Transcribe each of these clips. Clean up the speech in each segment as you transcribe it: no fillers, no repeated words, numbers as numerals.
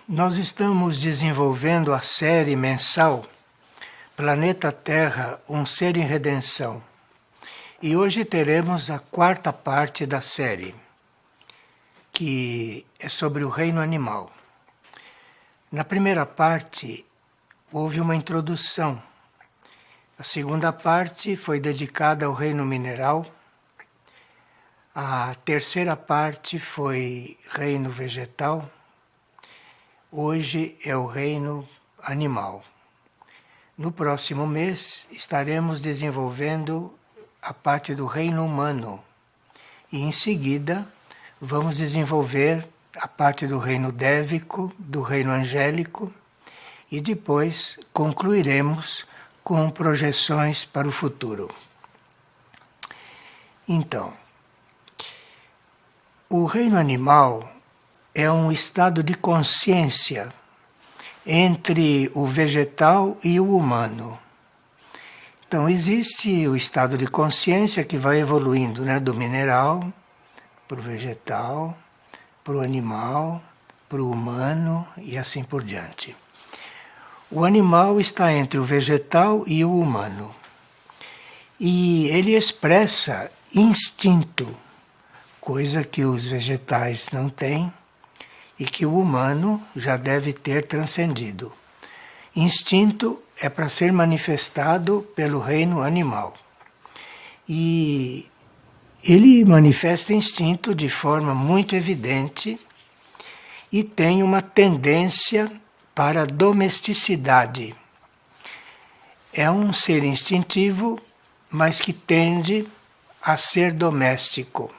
Nós estamos desenvolvendo a série mensal Planeta Terra, um ser em redenção. E hoje teremos a quarta parte da série, que é sobre o reino animal. Na primeira parte, houve uma introdução. A segunda parte foi dedicada ao reino mineral. A terceira parte foi reino vegetal. Hoje é o reino animal. No próximo mês estaremos desenvolvendo a parte do reino humano. E em seguida vamos desenvolver a parte do reino dévico, do reino angélico, e depois concluiremos com projeções para o futuro. Então, o reino animal é um estado de consciência entre o vegetal e o humano. Então, existe o estado de consciência que vai evoluindo, né, do mineral para o vegetal, para o animal, para o humano e assim por diante. O animal está entre o vegetal e o humano. E ele expressa instinto, coisa que os vegetais não têm e que o humano já deve ter transcendido. Instinto é para ser manifestado pelo reino animal. E ele manifesta instinto de forma muito evidente e tem uma tendência para a domesticidade. É um ser instintivo, mas que tende a ser doméstico.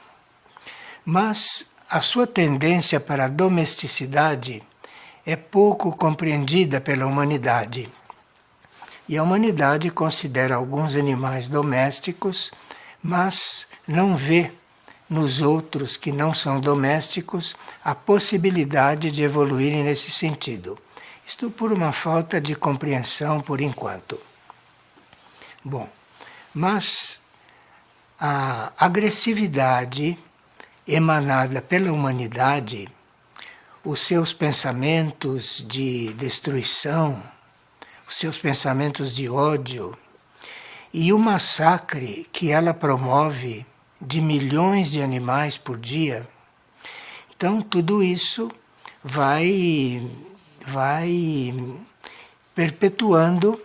Mas a sua tendência para a domesticidade é pouco compreendida pela humanidade. E a humanidade considera alguns animais domésticos, mas não vê nos outros que não são domésticos a possibilidade de evoluírem nesse sentido. Isto por uma falta de compreensão por enquanto. Bom, mas a agressividade emanada pela humanidade, os seus pensamentos de destruição, os seus pensamentos de ódio e o massacre que ela promove de milhões de animais por dia, então tudo isso vai perpetuando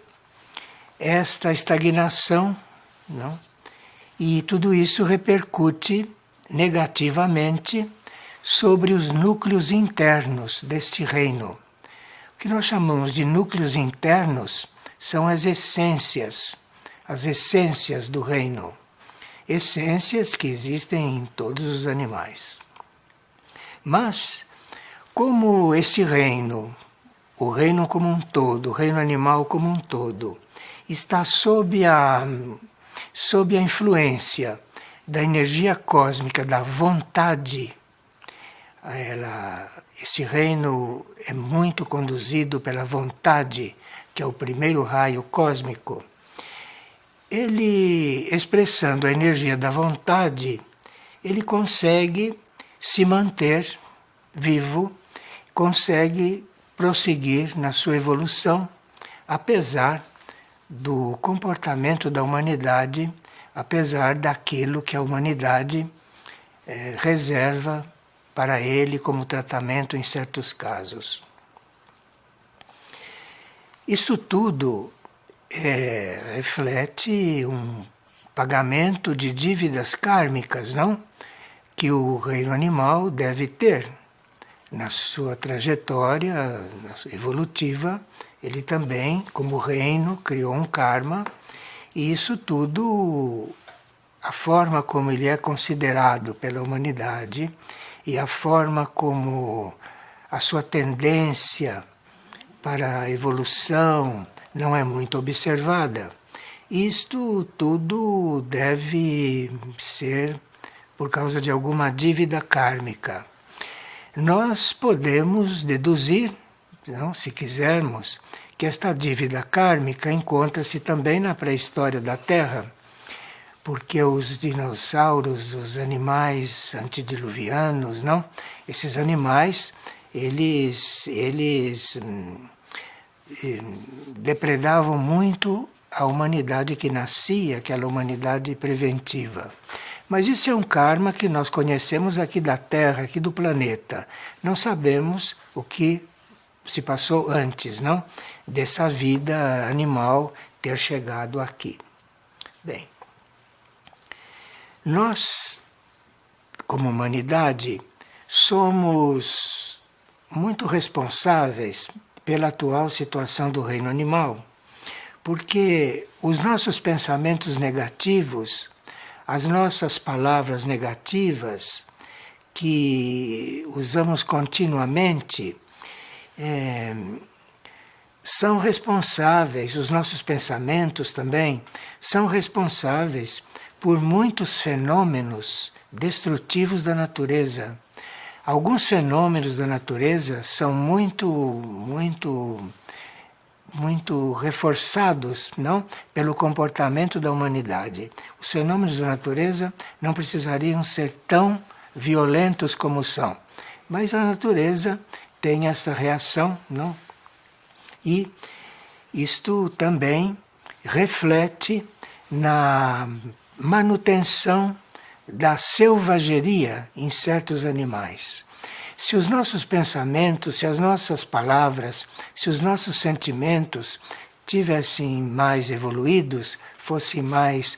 esta estagnação, não? E tudo isso repercute negativamente sobre os núcleos internos deste reino. O que nós chamamos de núcleos internos são as essências do reino. Essências que existem em todos os animais. Mas, como esse reino, o reino como um todo, o reino animal como um todo, está sob a influência da energia cósmica, da vontade, esse reino é muito conduzido pela vontade, que é o primeiro raio cósmico. Ele, expressando a energia da vontade, ele consegue se manter vivo, consegue prosseguir na sua evolução, apesar do comportamento da humanidade, apesar daquilo que a humanidade reserva para ele como tratamento em certos casos. Isso tudo reflete um pagamento de dívidas kármicas, não? Que o reino animal deve ter na sua trajetória evolutiva. Ele também, como reino, criou um karma, e isso tudo, a forma como ele é considerado pela humanidade e a forma como a sua tendência para a evolução não é muito observada. Isto tudo deve ser por causa de alguma dívida kármica. Nós podemos deduzir, não, se quisermos, que esta dívida kármica encontra-se também na pré-história da Terra, porque os dinossauros, os animais antediluvianos, não? Esses animais, depredavam muito a humanidade que nascia, aquela humanidade preventiva. Mas isso é um karma que nós conhecemos aqui da Terra, aqui do planeta. Não sabemos o que se passou antes, não? Dessa vida animal ter chegado aqui. Bem, nós, como humanidade, somos muito responsáveis pela atual situação do reino animal, porque os nossos pensamentos negativos, as nossas palavras negativas, que usamos continuamente, são responsáveis, os nossos pensamentos também, são responsáveis por muitos fenômenos destrutivos da natureza. Alguns fenômenos da natureza são muito reforçados, não, pelo comportamento da humanidade. Os fenômenos da natureza não precisariam ser tão violentos como são, mas a natureza tem essa reação, não? E isto também reflete na manutenção da selvageria em certos animais. Se os nossos pensamentos, se as nossas palavras, se os nossos sentimentos tivessem mais evoluídos, fossem mais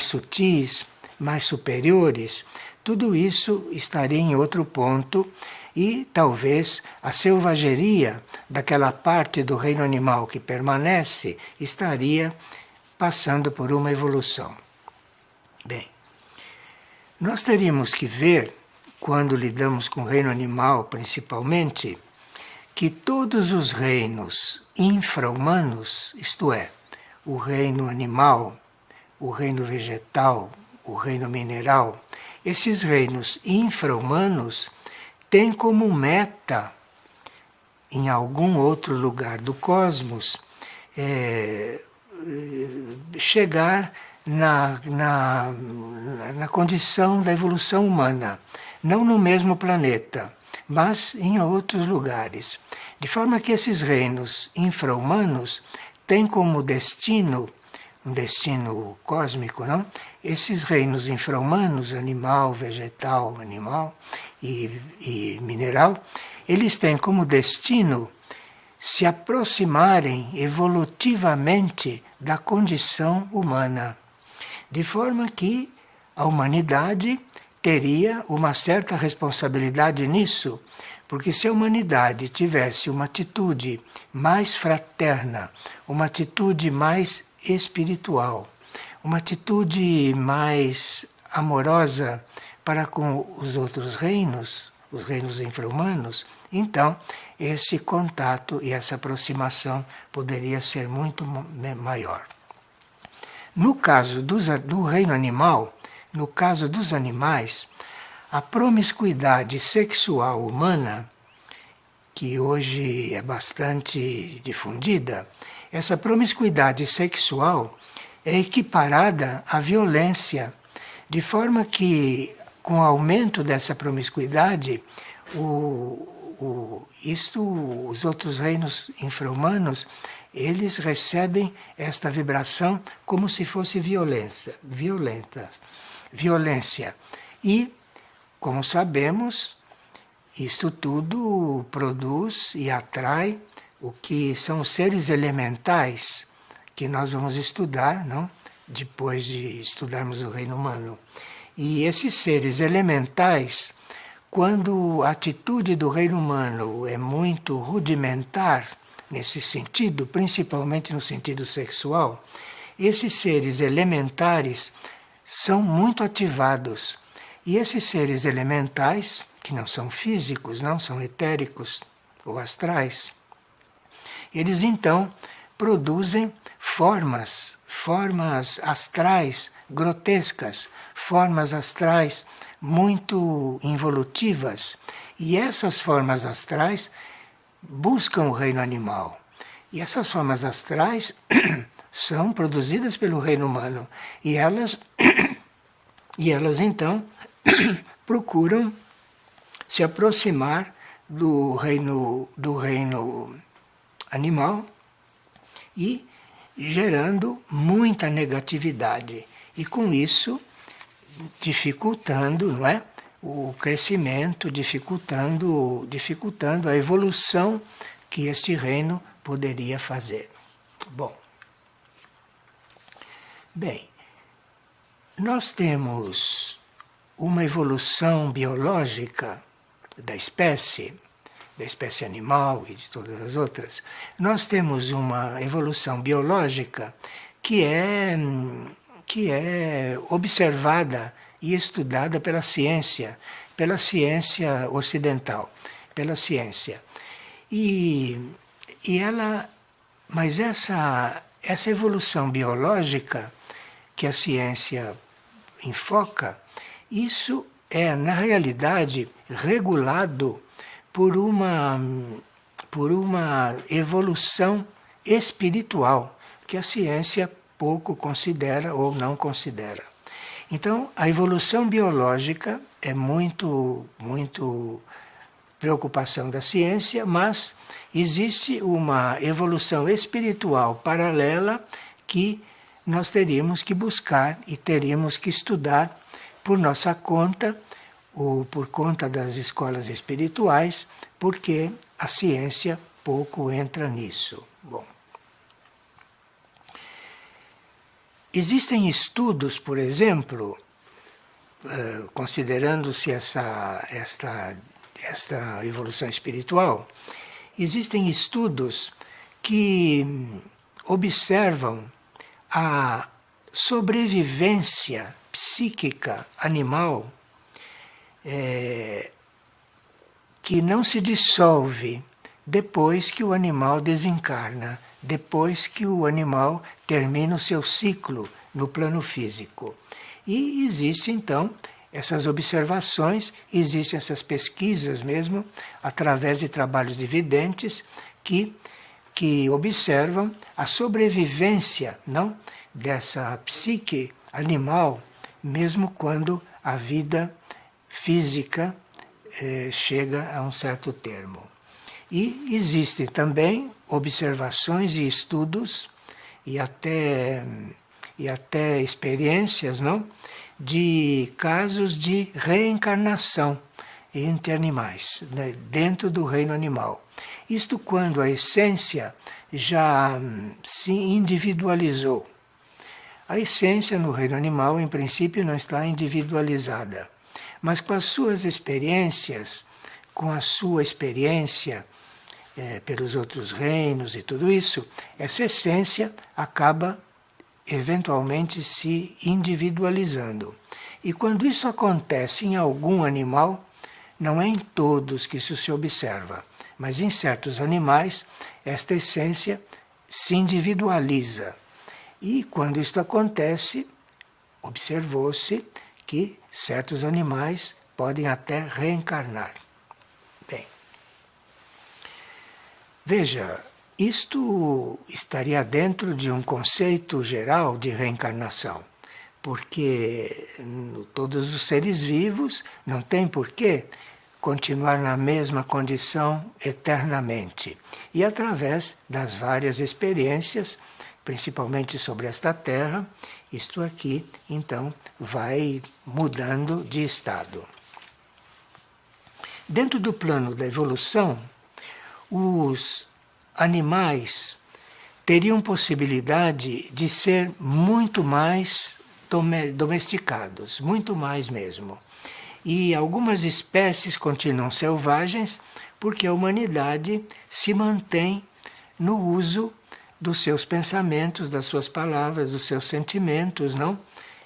sutis, mais superiores, tudo isso estaria em outro ponto e talvez a selvageria daquela parte do reino animal que permanece estaria passando por uma evolução. Bem, nós teríamos que ver, quando lidamos com o reino animal principalmente, que todos os reinos infra-humanos, isto é, o reino animal, o reino vegetal, o reino mineral, esses reinos infra-humanos têm como meta, em algum outro lugar do cosmos, chegar na condição da evolução humana, não no mesmo planeta, mas em outros lugares. De forma que esses reinos infra-humanos têm como destino, um destino cósmico, não? Esses reinos infra-humanos, animal, vegetal, animal e mineral, eles têm como destino se aproximarem evolutivamente da condição humana, de forma que a humanidade teria uma certa responsabilidade nisso, porque se a humanidade tivesse uma atitude mais fraterna, uma atitude mais espiritual, uma atitude mais amorosa para com os outros reinos, os reinos infra-humanos, então esse contato e essa aproximação poderia ser muito maior. No caso do reino animal, no caso dos animais, a promiscuidade sexual humana, que hoje é bastante difundida, essa promiscuidade sexual é equiparada à violência, de forma que, com o aumento dessa promiscuidade, os outros reinos infra-humanos, eles recebem esta vibração como se fosse violência. E, como sabemos, isto tudo produz e atrai o que são seres elementais, que nós vamos estudar, não? Depois de estudarmos o reino humano. E esses seres elementais, quando a atitude do reino humano é muito rudimentar, nesse sentido, principalmente no sentido sexual, esses seres elementares são muito ativados. E esses seres elementais, que não são físicos, não são etéricos ou astrais, eles então produzem formas astrais grotescas, formas astrais muito involutivas. E essas formas astrais buscam o reino animal. E essas formas astrais são produzidas pelo reino humano. E elas então procuram se aproximar do reino animal e gerando muita negatividade. E com isso dificultando, não é, o crescimento, dificultando a evolução que este reino poderia fazer. Bem, nós temos uma evolução biológica da espécie animal e de todas as outras. Nós temos uma evolução biológica que é observada e estudada pela ciência ocidental, pela ciência. Mas essa evolução biológica que a ciência enfoca, isso é, na realidade, regulado por uma evolução espiritual que a ciência pouco considera ou não considera. Então, a evolução biológica é muito preocupação da ciência, mas existe uma evolução espiritual paralela que nós teríamos que buscar e teríamos que estudar por nossa conta ou por conta das escolas espirituais, porque a ciência pouco entra nisso. Bom, existem estudos, por exemplo, considerando-se esta evolução espiritual, existem estudos que observam a sobrevivência psíquica animal que não se dissolve depois que o animal desencarna, depois que o animal termina o seu ciclo no plano físico. E existe então essas observações, existem essas pesquisas mesmo, através de trabalhos de videntes, que observam a sobrevivência, não, dessa psique animal, mesmo quando a vida física chega a um certo termo. E existem também observações e estudos e até experiências, não, de casos de reencarnação entre animais, né, dentro do reino animal. Isto quando a essência já se individualizou. A essência no reino animal, em princípio, não está individualizada, mas com as suas experiências, com a sua experiência pelos outros reinos e tudo isso, essa essência acaba eventualmente se individualizando. E quando isso acontece em algum animal, não é em todos que isso se observa, mas em certos animais, esta essência se individualiza. E quando isto acontece, observou-se que certos animais podem até reencarnar. Bem, veja, isto estaria dentro de um conceito geral de reencarnação, porque todos os seres vivos não têm por que continuar na mesma condição eternamente. E através das várias experiências, principalmente sobre esta Terra, isto aqui, então, vai mudando de estado. Dentro do plano da evolução, os animais teriam possibilidade de ser muito mais domesticados, muito mais mesmo. E algumas espécies continuam selvagens porque a humanidade se mantém no uso dos seus pensamentos, das suas palavras, dos seus sentimentos, não?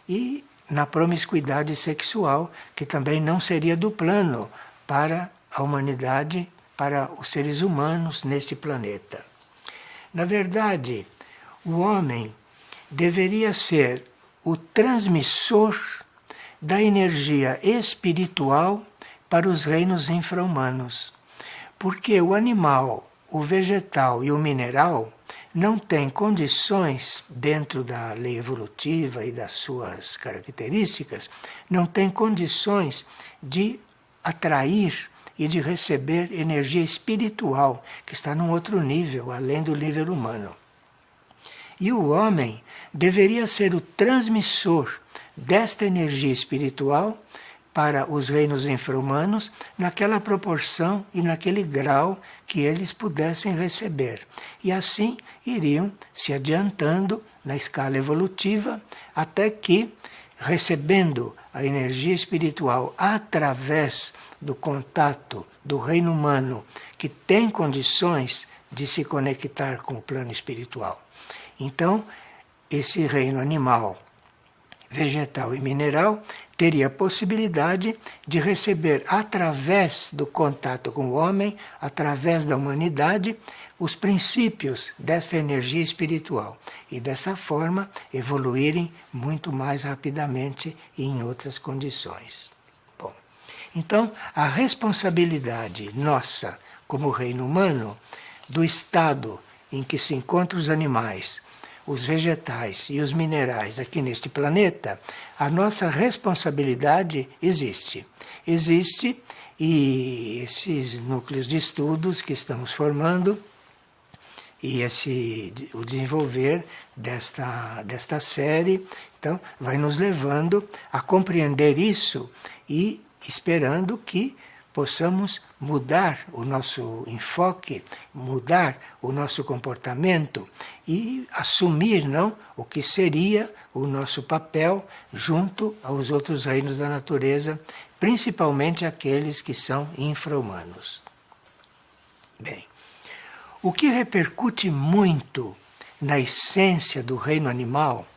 E na promiscuidade sexual, que também não seria do plano para a humanidade, para os seres humanos neste planeta. Na verdade, o homem deveria ser o transmissor da energia espiritual para os reinos infra-humanos. Porque o animal, o vegetal e o mineral não têm condições, dentro da lei evolutiva e das suas características, não têm condições de atrair e de receber energia espiritual, que está num outro nível, além do nível humano. E o homem deveria ser o transmissor desta energia espiritual para os reinos infra-humanos, naquela proporção e naquele grau que eles pudessem receber. E assim iriam se adiantando na escala evolutiva, até que, recebendo a energia espiritual através do contato do reino humano, que tem condições de se conectar com o plano espiritual. Então, esse reino animal, vegetal e mineral teria a possibilidade de receber, através do contato com o homem, através da humanidade, os princípios dessa energia espiritual e dessa forma evoluírem muito mais rapidamente e em outras condições. Bom, então a responsabilidade nossa como reino humano do estado em que se encontram os animais, os vegetais e os minerais aqui neste planeta, a nossa responsabilidade existe. Existe, e esses núcleos de estudos que estamos formando e o desenvolver desta série, então, vai nos levando a compreender isso e esperando que possamos mudar o nosso enfoque, mudar o nosso comportamento e assumir, não, o que seria o nosso papel junto aos outros reinos da natureza, principalmente aqueles que são infra-humanos. Bem, o que repercute muito na essência do reino animal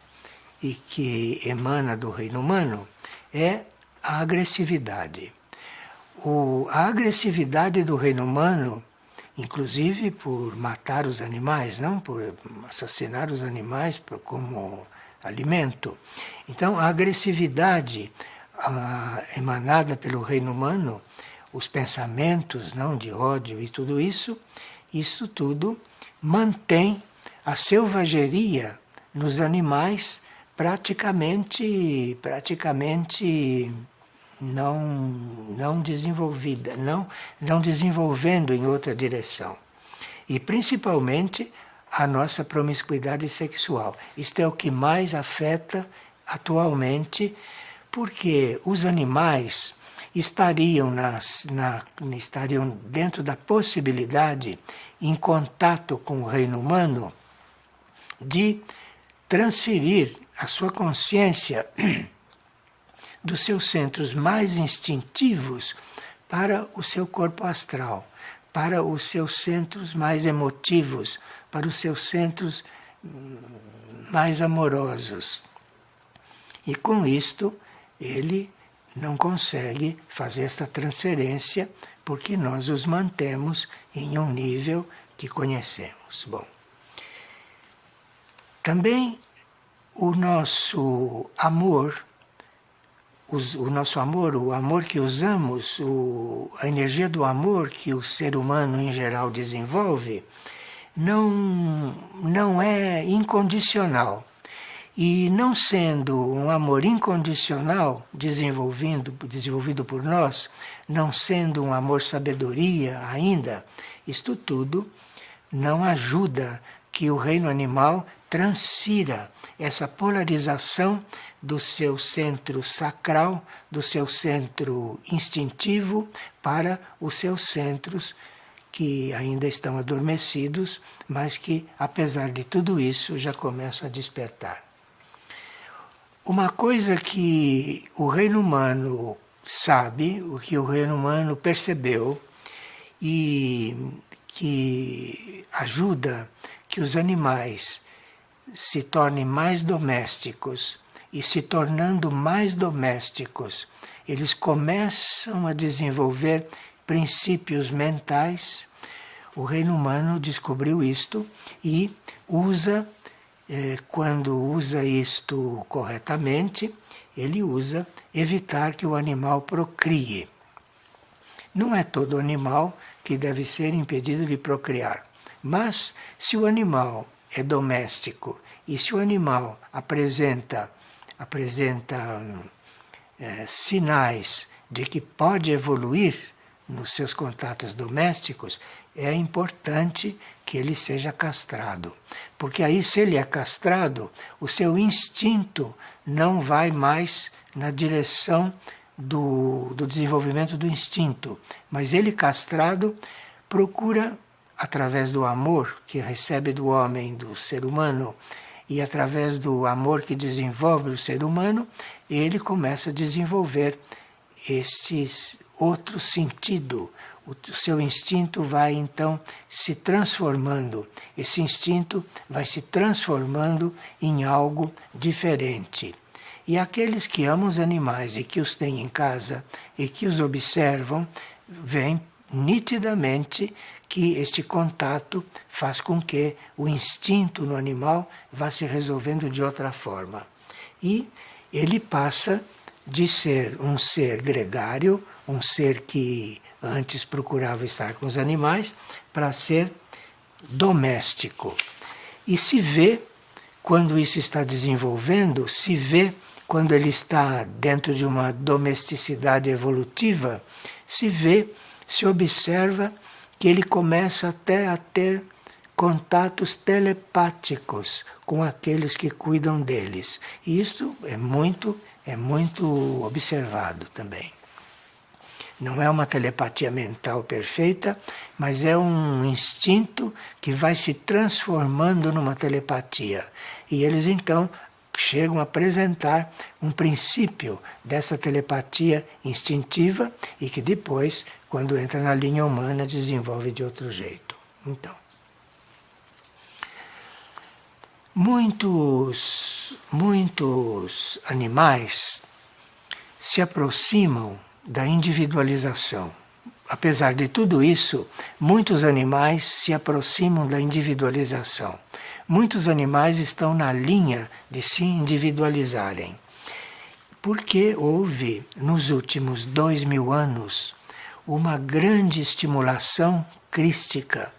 e que emana do reino humano é a agressividade. A agressividade do reino humano, inclusive por matar os animais, não por assassinar os animais como alimento. Então, a agressividade emanada pelo reino humano, os pensamentos não de ódio e tudo isso tudo mantém a selvageria nos animais praticamente não desenvolvida, não desenvolvendo em outra direção. E principalmente a nossa promiscuidade sexual. Isto é o que mais afeta atualmente, porque os animais estariam dentro da possibilidade, em contato com o reino humano, de transferir a sua consciência dos seus centros mais instintivos para o seu corpo astral, para os seus centros mais emotivos, para os seus centros mais amorosos. E com isto, ele não consegue fazer esta transferência, porque nós os mantemos em um nível que conhecemos. Bom, também o nosso amor, o amor que usamos, a energia do amor que o ser humano em geral desenvolve, não é incondicional. E não sendo um amor incondicional desenvolvido por nós, não sendo um amor sabedoria ainda, isto tudo não ajuda que o reino animal transfira essa polarização do seu centro sacral, do seu centro instintivo, para os seus centros que ainda estão adormecidos, mas que, apesar de tudo isso, já começam a despertar. Uma coisa que o reino humano sabe, o que o reino humano percebeu e que ajuda que os animais se tornem mais domésticos, e se tornando mais domésticos, eles começam a desenvolver princípios mentais. O reino humano descobriu isto e usa, quando usa isto corretamente, ele usa evitar que o animal procrie. Não é todo animal que deve ser impedido de procriar, mas se o animal é doméstico e se o animal apresenta sinais de que pode evoluir nos seus contatos domésticos, é importante que ele seja castrado. Porque aí, se ele é castrado, o seu instinto não vai mais na direção do desenvolvimento do instinto. Mas ele castrado procura, através do amor que recebe do homem, do ser humano, e através do amor que desenvolve o ser humano, ele começa a desenvolver este outro sentido. O seu instinto vai então se transformando. Esse instinto vai se transformando em algo diferente. E aqueles que amam os animais e que os têm em casa e que os observam, veem nitidamente que este contato faz com que o instinto no animal vá se resolvendo de outra forma. E ele passa de ser um ser gregário, um ser que antes procurava estar com os animais, para ser doméstico. E se vê, quando isso está desenvolvendo, se vê quando ele está dentro de uma domesticidade evolutiva, se vê, se observa que ele começa até a ter contatos telepáticos com aqueles que cuidam deles. E isto é muito observado também. Não é uma telepatia mental perfeita, mas é um instinto que vai se transformando numa telepatia. E eles então chegam a apresentar um princípio dessa telepatia instintiva e que depois, quando entra na linha humana, desenvolve de outro jeito. Então, muitos animais se aproximam da individualização. Apesar de tudo isso, muitos animais se aproximam da individualização. Muitos animais estão na linha de se individualizarem. Porque houve, nos últimos 2000 anos, uma grande estimulação crística.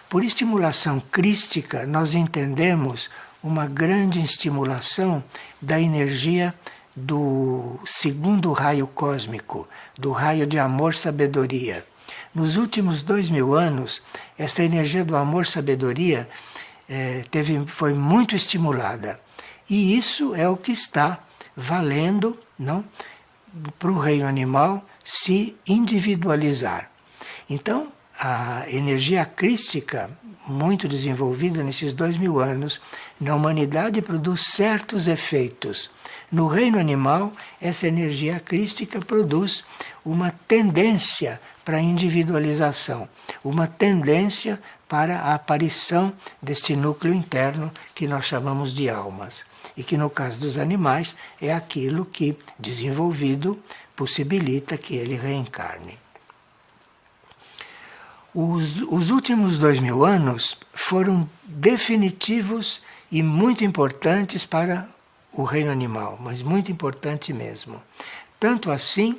Por estimulação crística, nós entendemos uma grande estimulação da energia do segundo raio cósmico, do raio de amor-sabedoria. Nos últimos 2000 anos, essa energia do amor-sabedoria foi muito estimulada. E isso é o que está valendo, não, para o reino animal se individualizar. Então, a energia crística, muito desenvolvida nesses 2000 anos, na humanidade produz certos efeitos. No reino animal, essa energia crística produz uma tendência para a individualização, uma tendência para a aparição deste núcleo interno que nós chamamos de almas. E que no caso dos animais é aquilo que, desenvolvido, possibilita que ele reencarne. Os últimos 2000 anos foram definitivos e muito importantes para o reino animal, mas muito importante mesmo. Tanto assim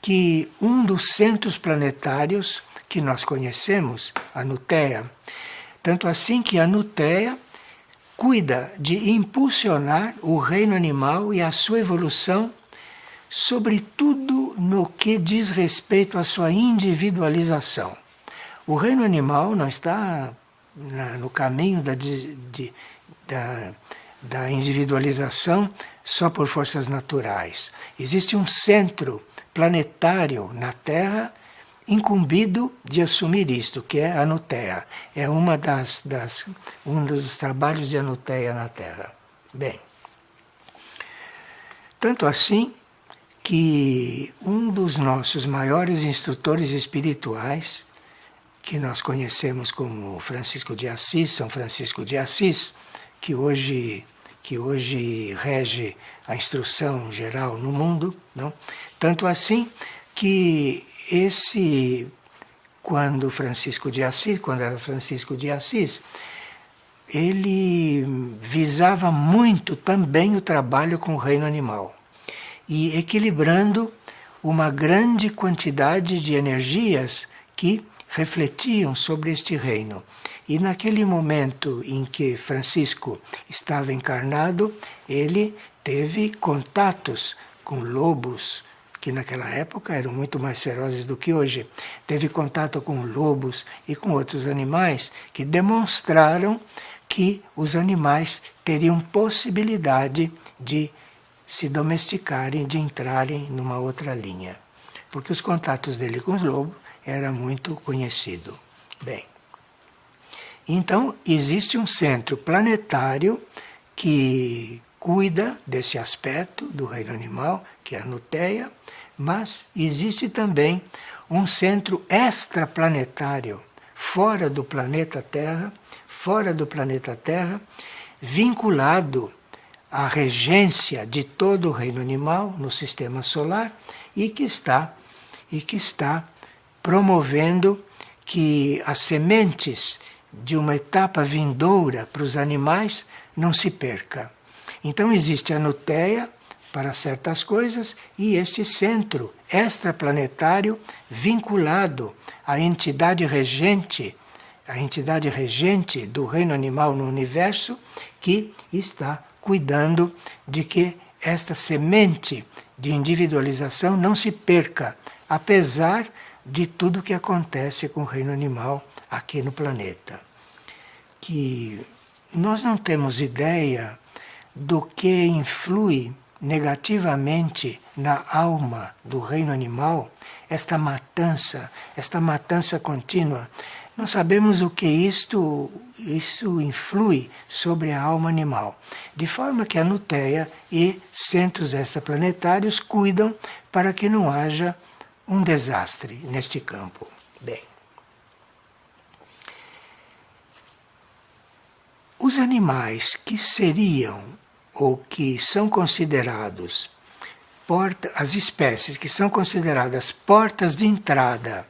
que um dos centros planetários que nós conhecemos, a Nuteia, tanto assim que a Nuteia cuida de impulsionar o reino animal e a sua evolução, sobretudo no que diz respeito à sua individualização. O reino animal não está no caminho da individualização só por forças naturais. Existe um centro planetário na Terra incumbido de assumir isto, que é a Nuteia. É um dos trabalhos de Nuteia na Terra. Bem, tanto assim que um dos nossos maiores instrutores espirituais, que nós conhecemos como Francisco de Assis, São Francisco de Assis, que hoje rege a instrução geral no mundo, não? Tanto assim que quando era Francisco de Assis, ele visava muito também o trabalho com o reino animal e equilibrando uma grande quantidade de energias que refletiam sobre este reino. E naquele momento em que Francisco estava encarnado, ele teve contatos com lobos que naquela época eram muito mais ferozes do que hoje. Teve contato com lobos e com outros animais que demonstraram que os animais teriam possibilidade de se domesticarem, de entrarem numa outra linha. Porque os contatos dele com os lobos era muito conhecido. Bem, então existe um centro planetário que cuida desse aspecto do reino animal, que é a Nuteia, mas existe também um centro extraplanetário, fora do planeta Terra, vinculado à regência de todo o reino animal no sistema solar e que está promovendo que as sementes de uma etapa vindoura para os animais não se perca. Então existe a Nuteia para certas coisas e este centro extraplanetário vinculado à entidade regente do reino animal no universo, que está cuidando de que esta semente de individualização não se perca, apesar de tudo que acontece com o reino animal aqui no planeta. Que nós não temos ideia do que influi negativamente na alma do reino animal, esta matança contínua. Não sabemos o que isso influi sobre a alma animal. De forma que a Nuteia e centros extraplanetários cuidam para que não haja um desastre neste campo. Bem, os animais que seriam ou que são considerados as espécies que são consideradas portas de entrada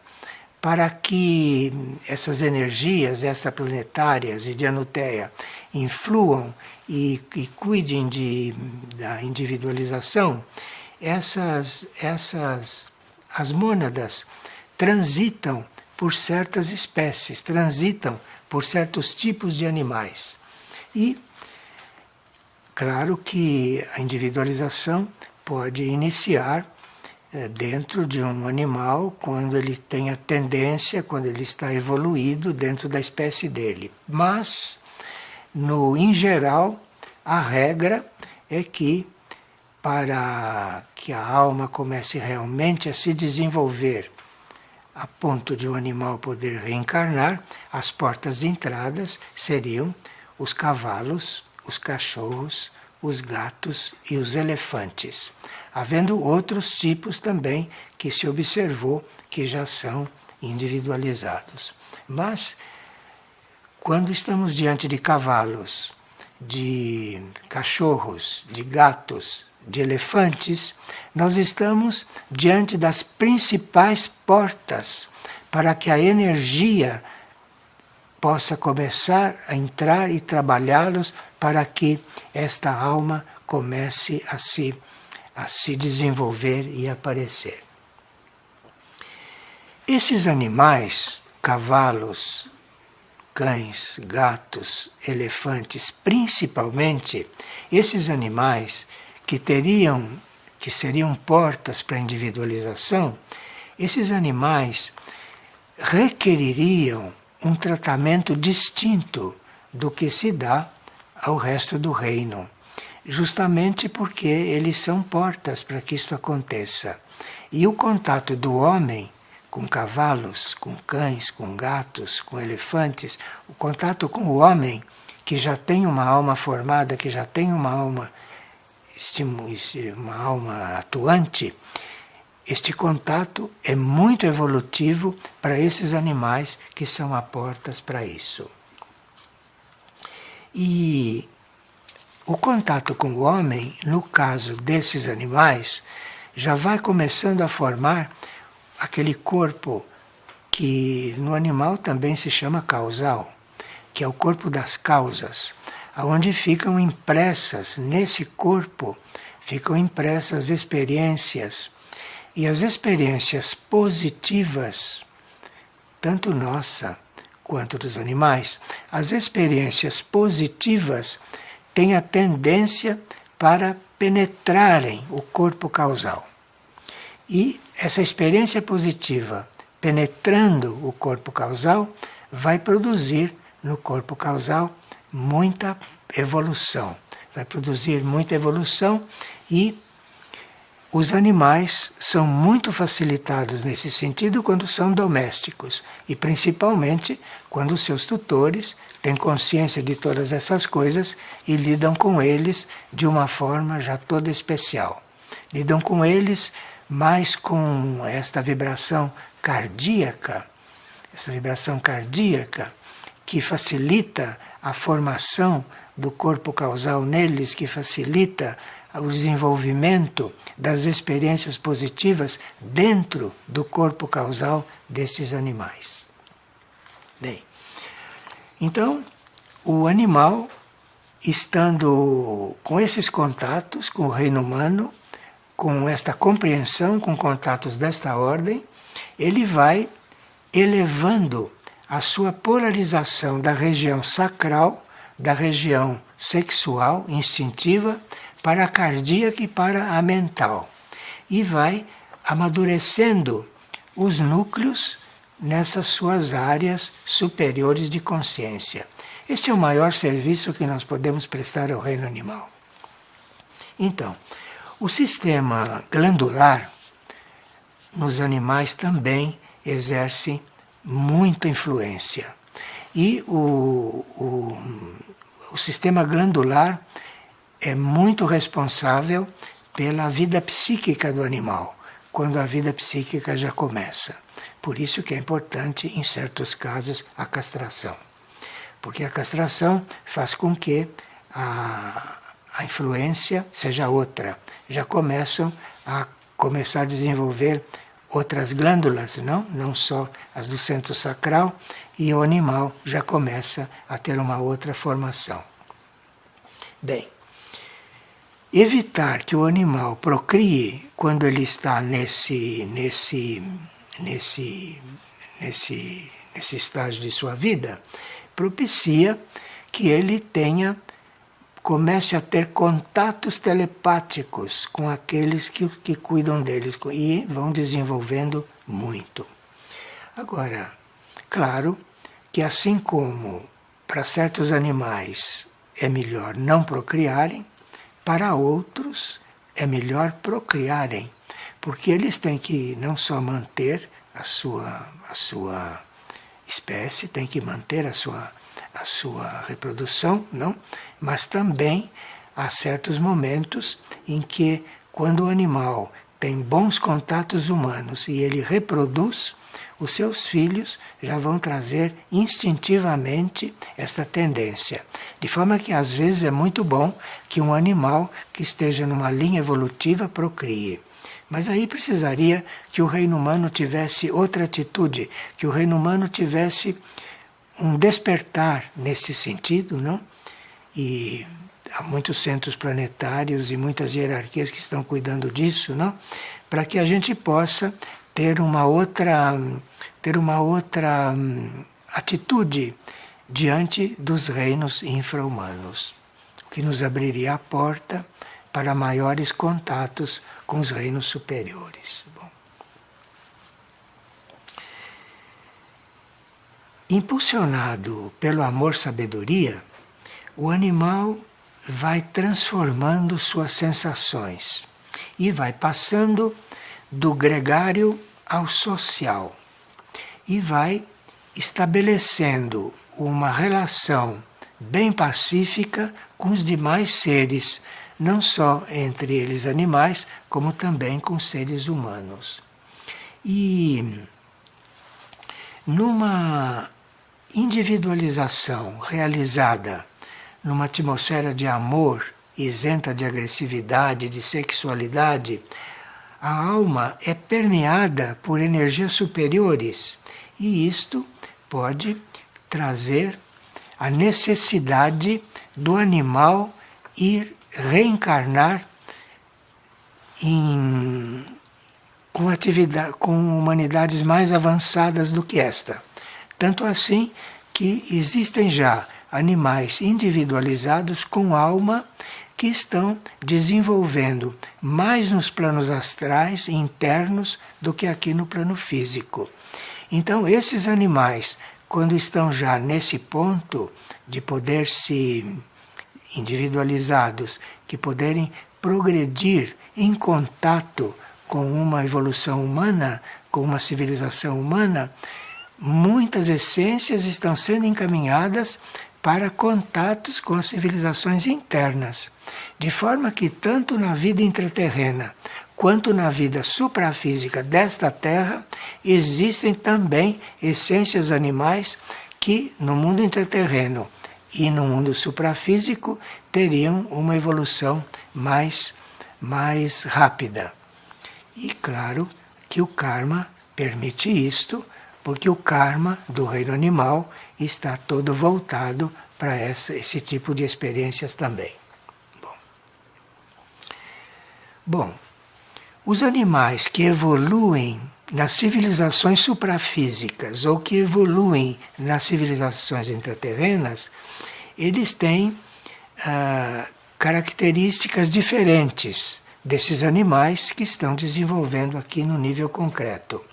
para que essas energias extraplanetárias e de Anuteia influam e cuidem da individualização, as mônadas transitam por certas espécies, transitam por certos tipos de animais. E, claro que a individualização pode iniciar dentro de um animal quando ele tem a tendência, quando ele está evoluído dentro da espécie dele. Mas, em geral, a regra é que para que a alma comece realmente a se desenvolver a ponto de um animal poder reencarnar, as portas de entradas seriam os cavalos, os cachorros, os gatos e os elefantes, havendo outros tipos também que se observou que já são individualizados. Mas, quando estamos diante de cavalos, de cachorros, de gatos, de elefantes, nós estamos diante das principais portas para que a energia possa começar a entrar e trabalhá-los para que esta alma comece a se desenvolver e aparecer. Esses animais, cavalos, cães, gatos, elefantes, principalmente, esses animais que seriam portas para a individualização, esses animais requereriam um tratamento distinto do que se dá ao resto do reino, justamente porque eles são portas para que isto aconteça. E o contato do homem com cavalos, com cães, com gatos, com elefantes, o contato com o homem que já tem uma alma formada, que já tem uma alma atuante, este contato é muito evolutivo para esses animais que são as portas para isso. E o contato com o homem, no caso desses animais, já vai começando a formar aquele corpo que no animal também se chama causal, que é o corpo das causas, onde ficam impressas, nesse corpo, ficam impressas experiências. E as experiências positivas, tanto nossa quanto dos animais, as experiências positivas têm a tendência para penetrarem o corpo causal. E essa experiência positiva, penetrando o corpo causal, vai produzir no corpo causal muita evolução. Vai produzir muita evolução e os animais são muito facilitados nesse sentido quando são domésticos e principalmente quando seus tutores têm consciência de todas essas coisas e lidam com eles de uma forma já toda especial. Lidam com eles mais com esta vibração cardíaca que facilita a formação do corpo causal neles, que facilita o desenvolvimento das experiências positivas dentro do corpo causal desses animais. Bem, então, o animal, estando com esses contatos com o reino humano, com esta compreensão, com contatos desta ordem, ele vai elevando a sua polarização da região sacral, da região sexual, instintiva, para a cardíaca e para a mental. E vai amadurecendo os núcleos nessas suas áreas superiores de consciência. Este é o maior serviço que nós podemos prestar ao reino animal. Então, o sistema glandular nos animais também exerce muita influência. E o sistema glandular é muito responsável pela vida psíquica do animal, quando a vida psíquica já começa. Por isso que é importante, em certos casos, a castração. Porque a castração faz com que a influência seja outra. Já começam a desenvolver outras glândulas, não só as do centro sacral, e o animal já começa a ter uma outra formação. Bem, evitar que o animal procrie quando ele está nesse estágio de sua vida, propicia que ele comece a ter contatos telepáticos com aqueles que cuidam deles e vão desenvolvendo muito. Agora, claro que assim como para certos animais é melhor não procriarem, para outros é melhor procriarem, porque eles têm que não só manter a sua espécie, têm que manter a sua reprodução, não? Mas também há certos momentos em que, quando o animal tem bons contatos humanos e ele reproduz, os seus filhos já vão trazer instintivamente esta tendência. De forma que, às vezes, é muito bom que um animal que esteja numa linha evolutiva procrie. Mas aí precisaria que o reino humano tivesse outra atitude, que o reino humano tivesse um despertar nesse sentido, não? E há muitos centros planetários e muitas hierarquias que estão cuidando disso, não? Para que a gente possa ter uma outra atitude diante dos reinos infra-humanos, que nos abriria a porta para maiores contatos com os reinos superiores. Bom. Impulsionado pelo amor-sabedoria, o animal vai transformando suas sensações e vai passando do gregário ao social e vai estabelecendo uma relação bem pacífica com os demais seres, não só entre eles animais, como também com seres humanos. E numa individualização realizada numa atmosfera de amor, isenta de agressividade, de sexualidade, a alma é permeada por energias superiores e isto pode trazer a necessidade do animal ir reencarnar com humanidades mais avançadas do que esta. Tanto assim que existem já animais individualizados com alma que estão desenvolvendo mais nos planos astrais internos do que aqui no plano físico. Então, esses animais, quando estão já nesse ponto de poder se individualizados, que poderem progredir em contato com uma evolução humana, com uma civilização humana, muitas essências estão sendo encaminhadas para contatos com as civilizações internas, de forma que tanto na vida intraterrena quanto na vida suprafísica desta Terra existem também essências animais que no mundo intraterreno e no mundo suprafísico teriam uma evolução mais rápida. E claro que o karma permite isto, porque o karma do reino animal está todo voltado para esse tipo de experiências também. Bom, os animais que evoluem nas civilizações suprafísicas ou que evoluem nas civilizações intraterrenas, eles têm características diferentes desses animais que estão desenvolvendo aqui no nível concreto.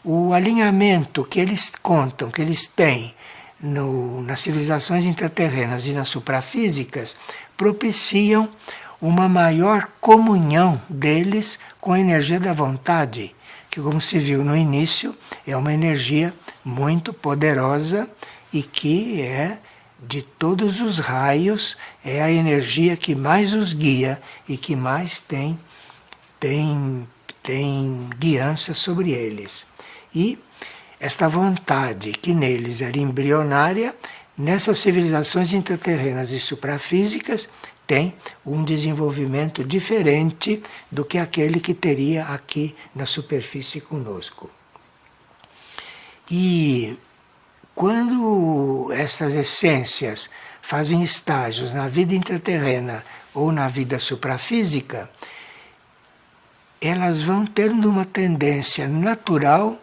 O alinhamento que eles contam, que eles têm nas civilizações intraterrenas e nas suprafísicas, propiciam uma maior comunhão deles com a energia da vontade, que, como se viu no início, é uma energia muito poderosa e que é de todos os raios, é a energia que mais os guia e que mais tem guiança sobre eles. E esta vontade que neles era embrionária, nessas civilizações intraterrenas e suprafísicas, tem um desenvolvimento diferente do que aquele que teria aqui na superfície conosco. E quando essas essências fazem estágios na vida intraterrena ou na vida suprafísica, elas vão tendo uma tendência natural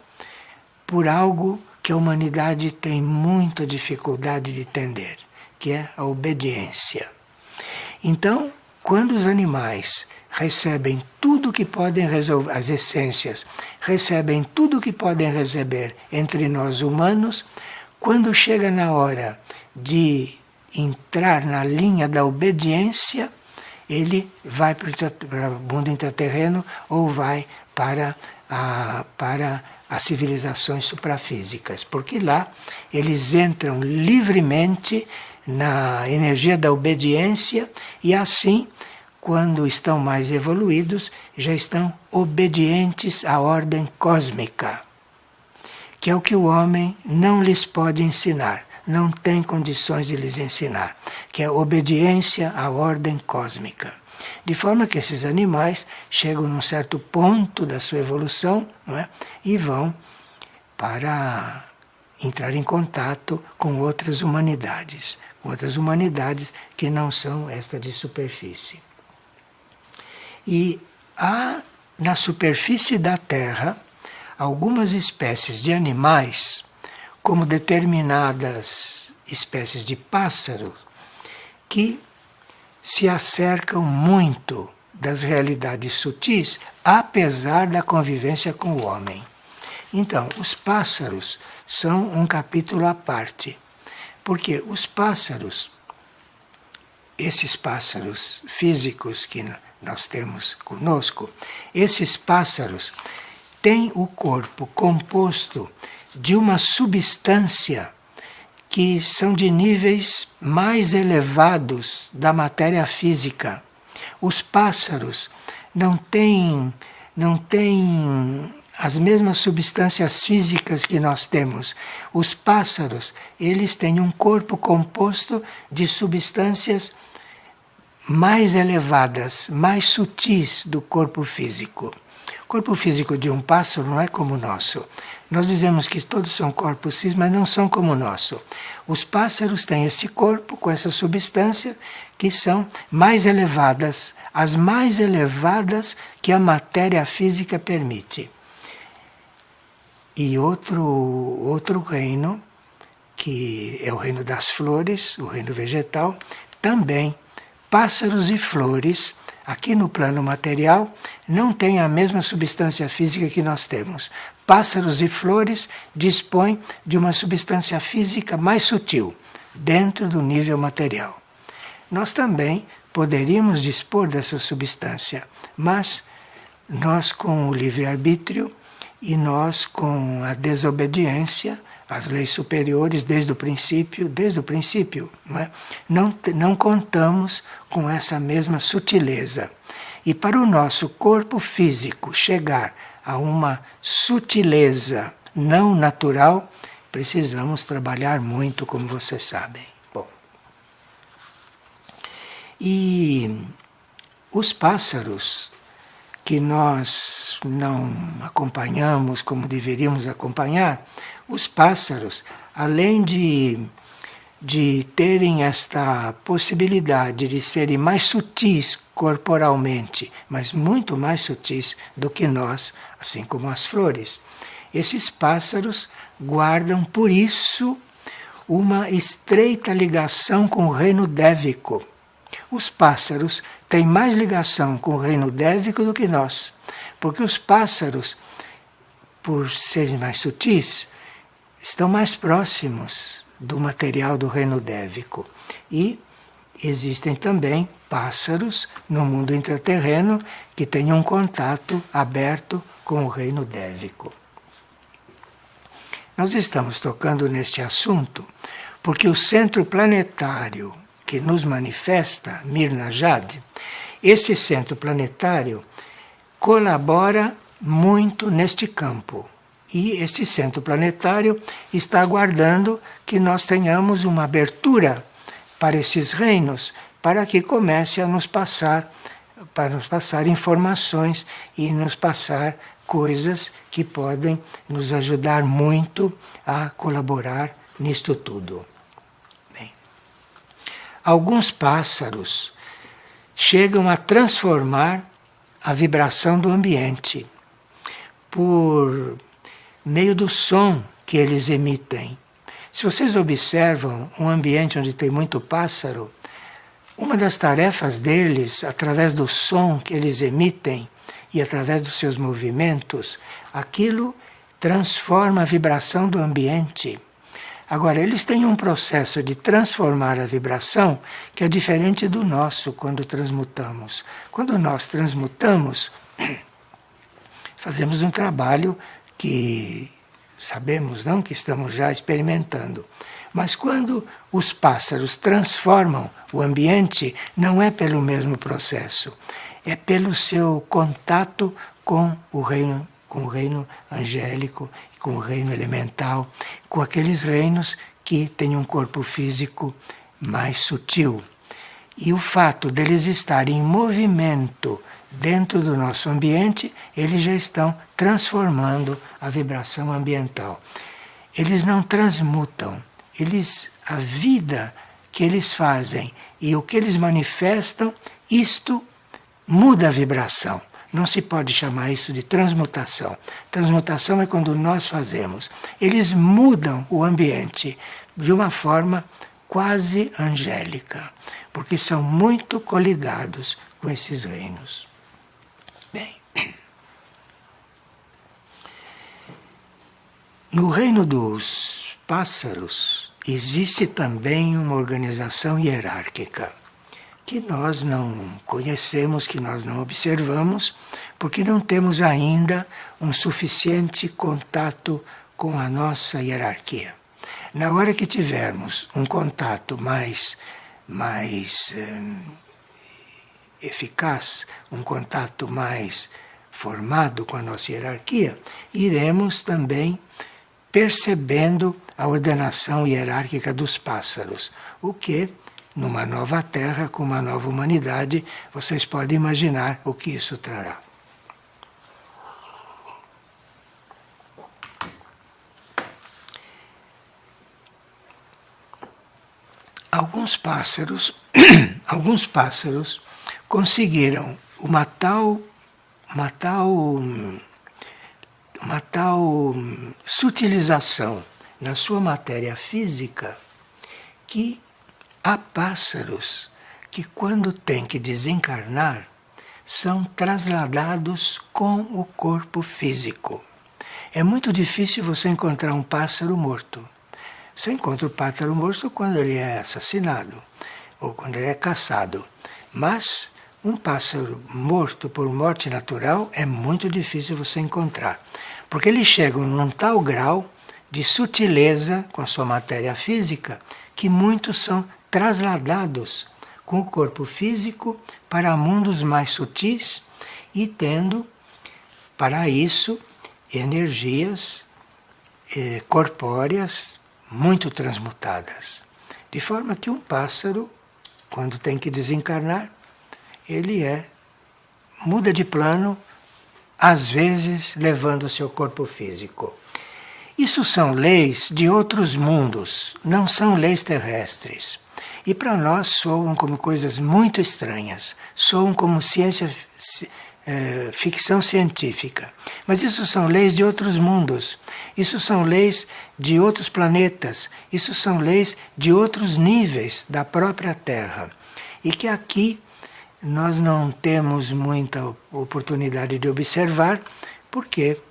por algo que a humanidade tem muita dificuldade de entender, que é a obediência. Então, quando os animais recebem tudo que podem resolver, as essências recebem tudo que podem receber entre nós humanos, quando chega na hora de entrar na linha da obediência, ele vai para o mundo intraterreno ou vai para as civilizações suprafísicas, porque lá eles entram livremente na energia da obediência e assim, quando estão mais evoluídos, já estão obedientes à ordem cósmica, que é o que o homem não lhes pode ensinar, não tem condições de lhes ensinar, que é a obediência à ordem cósmica. De forma que esses animais chegam num certo ponto da sua evolução, não é? E vão para entrar em contato com outras humanidades que não são esta de superfície. E há na superfície da Terra algumas espécies de animais, como determinadas espécies de pássaros, que se acercam muito das realidades sutis, apesar da convivência com o homem. Então, os pássaros são um capítulo à parte, porque os pássaros, esses pássaros físicos que nós temos conosco, esses pássaros têm o corpo composto de uma substância que são de níveis mais elevados da matéria física. Os pássaros não têm as mesmas substâncias físicas que nós temos. Os pássaros, eles têm um corpo composto de substâncias mais elevadas, mais sutis do corpo físico. O corpo físico de um pássaro não é como o nosso. Nós dizemos que todos são corpos físicos, mas não são como o nosso. Os pássaros têm esse corpo com essa substância que são mais elevadas, as mais elevadas que a matéria física permite. E outro reino, que é o reino das flores, o reino vegetal, também Pássaros e flores, aqui no plano material, não têm a mesma substância física que nós temos. Pássaros e flores dispõem de uma substância física mais sutil, dentro do nível material. Nós também poderíamos dispor dessa substância, mas nós, com o livre-arbítrio e nós, com a desobediência às leis superiores desde o princípio, não contamos com essa mesma sutileza. E para o nosso corpo físico chegar a uma sutileza não natural, precisamos trabalhar muito, como vocês sabem. Bom, e os pássaros que nós não acompanhamos como deveríamos acompanhar, os pássaros, além de terem esta possibilidade de serem mais sutis corporalmente, mas muito mais sutis do que nós, assim como as flores, esses pássaros guardam, por isso, uma estreita ligação com o reino dévico. Os pássaros têm mais ligação com o reino dévico do que nós, porque os pássaros, por serem mais sutis, estão mais próximos do material do reino dévico. E existem também pássaros no mundo intraterreno que têm um contato aberto com o reino dévico. Nós estamos tocando neste assunto porque o centro planetário que nos manifesta, Mirna Jade, esse centro planetário colabora muito neste campo. E este centro planetário está aguardando que nós tenhamos uma abertura para esses reinos, para que comece a nos passar informações e nos passar coisas que podem nos ajudar muito a colaborar nisto tudo. Bem, alguns pássaros chegam a transformar a vibração do ambiente por meio do som que eles emitem. Se vocês observam um ambiente onde tem muito pássaro, uma das tarefas deles, através do som que eles emitem e através dos seus movimentos, aquilo transforma a vibração do ambiente. Agora, eles têm um processo de transformar a vibração que é diferente do nosso quando transmutamos. Quando nós transmutamos, fazemos um trabalho que sabemos, não, que estamos já experimentando. Mas quando os pássaros transformam o ambiente, não é pelo mesmo processo, é pelo seu contato com o reino angélico, com o reino elemental, com aqueles reinos que têm um corpo físico mais sutil. E o fato deles estarem em movimento dentro do nosso ambiente, eles já estão transformando a vibração ambiental. Eles não transmutam, a vida que eles fazem e o que eles manifestam, isto muda a vibração. Não se pode chamar isso de transmutação. Transmutação é quando nós fazemos. Eles mudam o ambiente de uma forma quase angélica, porque são muito coligados com esses reinos. Bem, no reino dos pássaros existe também uma organização hierárquica que nós não conhecemos, que nós não observamos, porque não temos ainda um suficiente contato com a nossa hierarquia. Na hora que tivermos um contato mais eficaz, um contato mais formado com a nossa hierarquia, iremos também percebendo a ordenação hierárquica dos pássaros, o que, numa nova terra, com uma nova humanidade, vocês podem imaginar o que isso trará. Alguns pássaros conseguiram uma tal sutilização na sua matéria física que há pássaros que quando tem que desencarnar, são trasladados com o corpo físico. É muito difícil você encontrar um pássaro morto. Você encontra o pássaro morto quando ele é assassinado ou quando ele é caçado. Mas um pássaro morto por morte natural é muito difícil você encontrar. Porque eles chegam num tal grau de sutileza com a sua matéria física que muitos são trasladados com o corpo físico para mundos mais sutis e tendo, para isso, energias corpóreas muito transmutadas. De forma que um pássaro, quando tem que desencarnar, ele muda de plano, às vezes levando o seu corpo físico. Isso são leis de outros mundos, não são leis terrestres. E para nós soam como coisas muito estranhas, soam como ficção científica. Mas isso são leis de outros mundos, isso são leis de outros planetas, isso são leis de outros níveis da própria Terra. E que aqui nós não temos muita oportunidade de observar, porque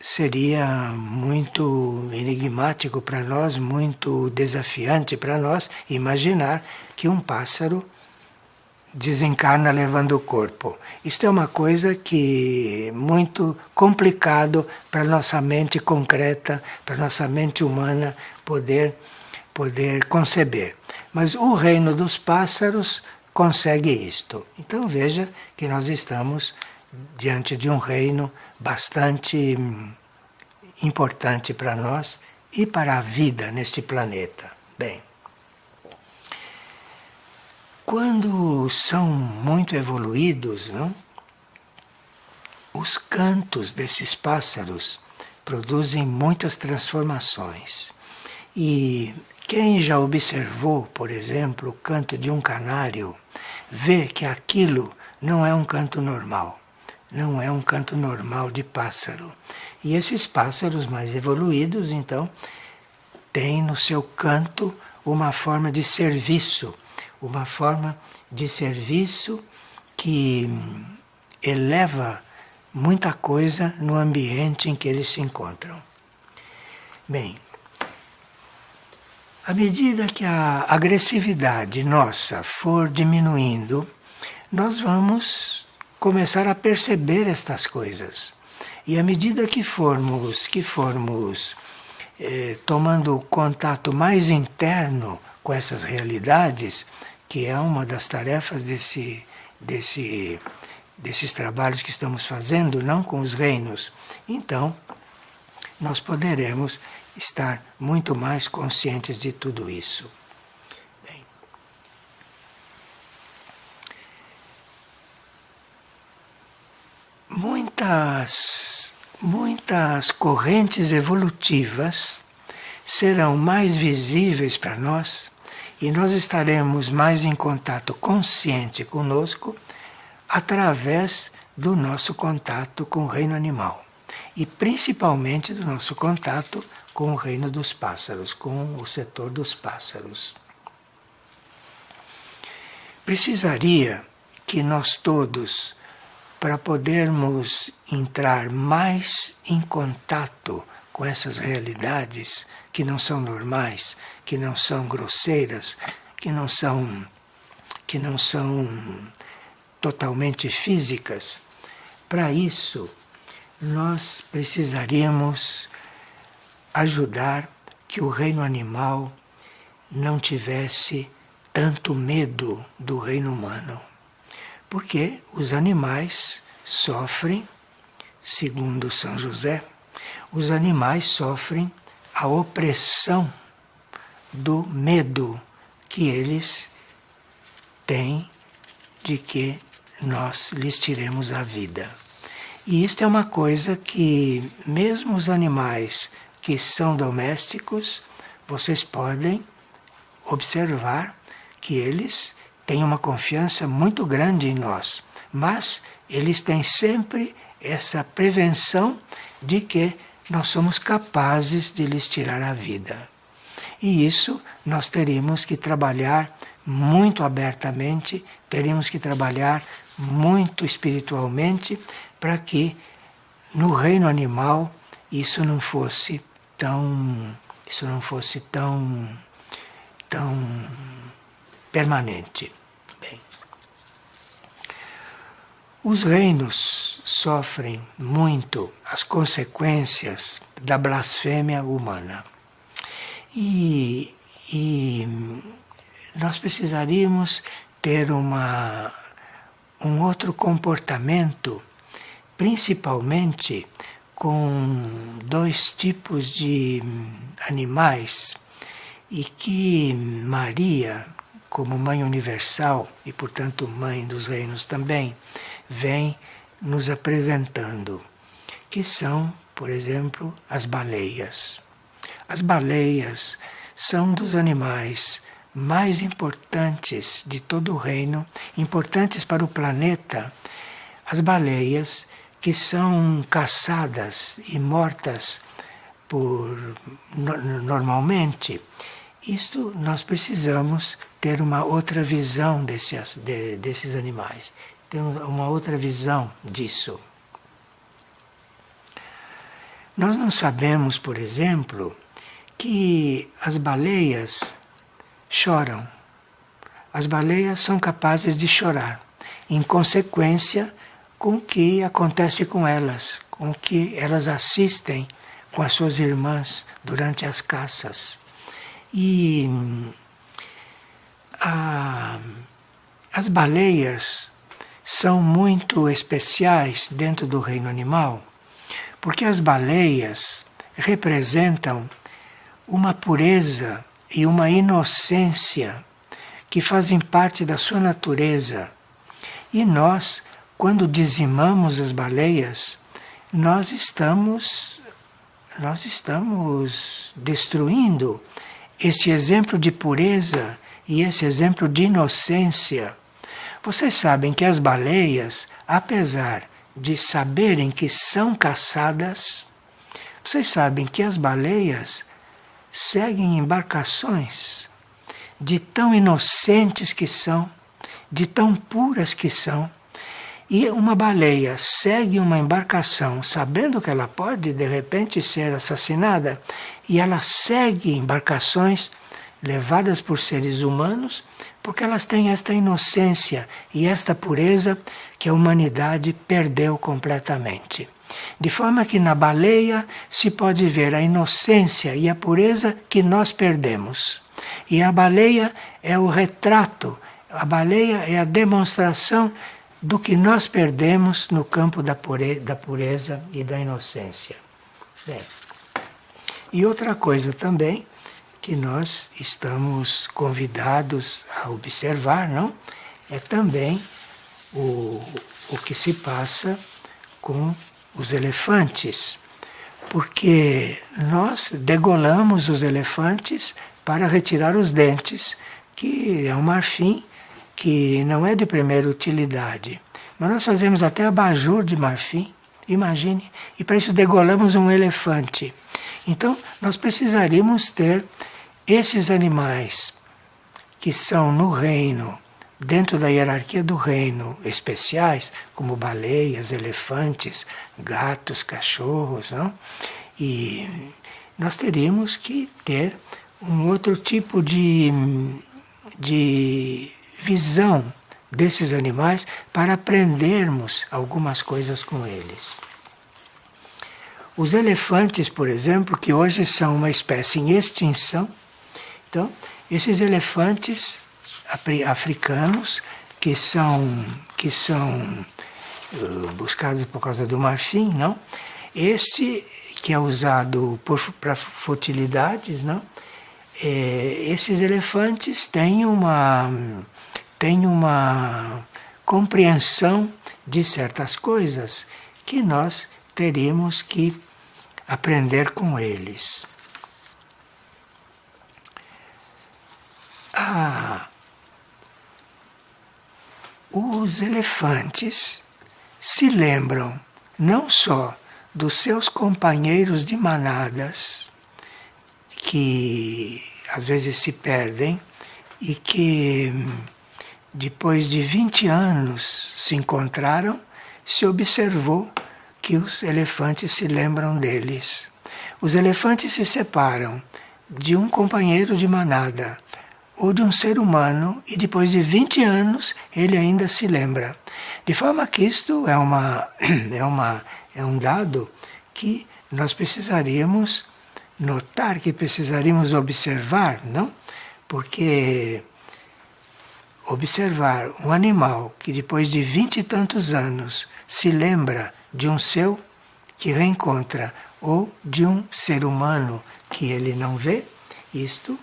seria muito enigmático para nós, muito desafiante para nós imaginar que um pássaro desencarna levando o corpo. Isto é uma coisa que é muito complicado para nossa mente concreta, para nossa mente humana poder conceber. Mas o reino dos pássaros consegue isto. Então veja que nós estamos diante de um reino bastante importante para nós e para a vida neste planeta. Bem, quando são muito evoluídos, não? Os cantos desses pássaros produzem muitas transformações. E quem já observou, por exemplo, o canto de um canário, vê que aquilo não é um canto normal. Não é um canto normal de pássaro. E esses pássaros mais evoluídos, então, têm no seu canto uma forma de serviço, que eleva muita coisa no ambiente em que eles se encontram. Bem, à medida que a agressividade nossa for diminuindo, nós vamos começar a perceber estas coisas. E à medida que formos tomando contato mais interno com essas realidades, que é uma das tarefas desses trabalhos que estamos fazendo, não com os reinos, então nós poderemos estar muito mais conscientes de tudo isso. Bem, muitas correntes evolutivas serão mais visíveis para nós e nós estaremos mais em contato consciente conosco através do nosso contato com o reino animal e principalmente do nosso contato com o reino dos pássaros, com o setor dos pássaros. Precisaria que nós todos, para podermos entrar mais em contato com essas realidades que não são normais, que não são grosseiras, que não são totalmente físicas, para isso nós precisaríamos ajudar que o reino animal não tivesse tanto medo do reino humano. Porque os animais sofrem, segundo São José, os animais sofrem a opressão do medo que eles têm de que nós lhes tiremos a vida. E isto é uma coisa que mesmo os animais que são domésticos, vocês podem observar que eles têm uma confiança muito grande em nós, mas eles têm sempre essa prevenção de que nós somos capazes de lhes tirar a vida. E isso nós teríamos que trabalhar muito abertamente, teríamos que trabalhar muito espiritualmente para que no reino animal isso não fosse tão permanente. Bem, os reinos sofrem muito as consequências da blasfêmia humana. E nós precisaríamos ter um outro comportamento, principalmente com dois tipos de animais, e que Maria, como Mãe Universal e, portanto, Mãe dos Reinos também, vem nos apresentando, que são, por exemplo, as baleias. As baleias são dos animais mais importantes de todo o reino, importantes para o planeta. As baleias que são caçadas e mortas normalmente. Isto nós precisamos ter uma outra visão desses animais, ter uma outra visão disso. Nós não sabemos, por exemplo, que as baleias choram. As baleias são capazes de chorar, em consequência com o que acontece com elas, com o que elas assistem com as suas irmãs durante as caças. E as baleias são muito especiais dentro do reino animal, porque as baleias representam uma pureza e uma inocência que fazem parte da sua natureza. E nós, quando dizimamos as baleias, nós estamos destruindo esse exemplo de pureza e esse exemplo de inocência. Vocês sabem que as baleias, apesar de saberem que são caçadas, vocês sabem que as baleias seguem embarcações de tão inocentes que são, de tão puras que são. E uma baleia segue uma embarcação sabendo que ela pode de repente ser assassinada, e ela segue embarcações levadas por seres humanos porque elas têm esta inocência e esta pureza que a humanidade perdeu completamente. De forma que na baleia se pode ver a inocência e a pureza que nós perdemos. E a baleia é o retrato, a baleia é a demonstração do que nós perdemos no campo da pureza e da inocência. Bem, e outra coisa também que nós estamos convidados a observar, não? É também o que se passa com os elefantes, porque nós degolamos os elefantes para retirar os dentes, que é um marfim que não é de primeira utilidade. Mas nós fazemos até abajur de marfim, imagine, e para isso degolamos um elefante. Então, nós precisaríamos ter esses animais que são no reino, dentro da hierarquia do reino, especiais, como baleias, elefantes, gatos, cachorros, não? E nós teríamos que ter um outro tipo de visão desses animais para aprendermos algumas coisas com eles. Os elefantes, por exemplo, que hoje são uma espécie em extinção, então, esses elefantes africanos que são buscados por causa do marfim, não? Este que é usado para futilidades, não? Esses elefantes têm uma compreensão de certas coisas que nós teríamos que aprender com eles. Os elefantes se lembram não só dos seus companheiros de manadas, que às vezes se perdem e que depois de 20 anos se encontraram, se observou que os elefantes se lembram deles. Os elefantes se separam de um companheiro de manada ou de um ser humano e depois de 20 anos ele ainda se lembra. De forma que isto é um dado que nós precisaríamos notar, que precisaríamos observar, não? Porque observar um animal que depois de 20 e tantos anos se lembra de um seu que reencontra ou de um ser humano que ele não vê, isto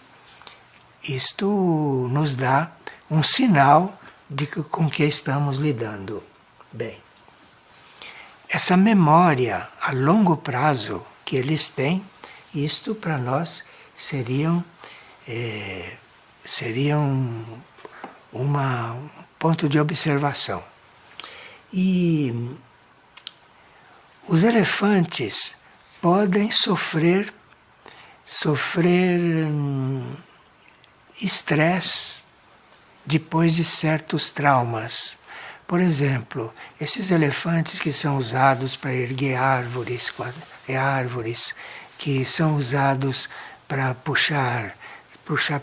nos dá um sinal de que, com que estamos lidando. Bem, essa memória a longo prazo que eles têm, isto para nós seriam um ponto de observação. E os elefantes podem sofrer estresse depois de certos traumas. Por exemplo, esses elefantes que são usados para erguer árvores, que são usados para puxar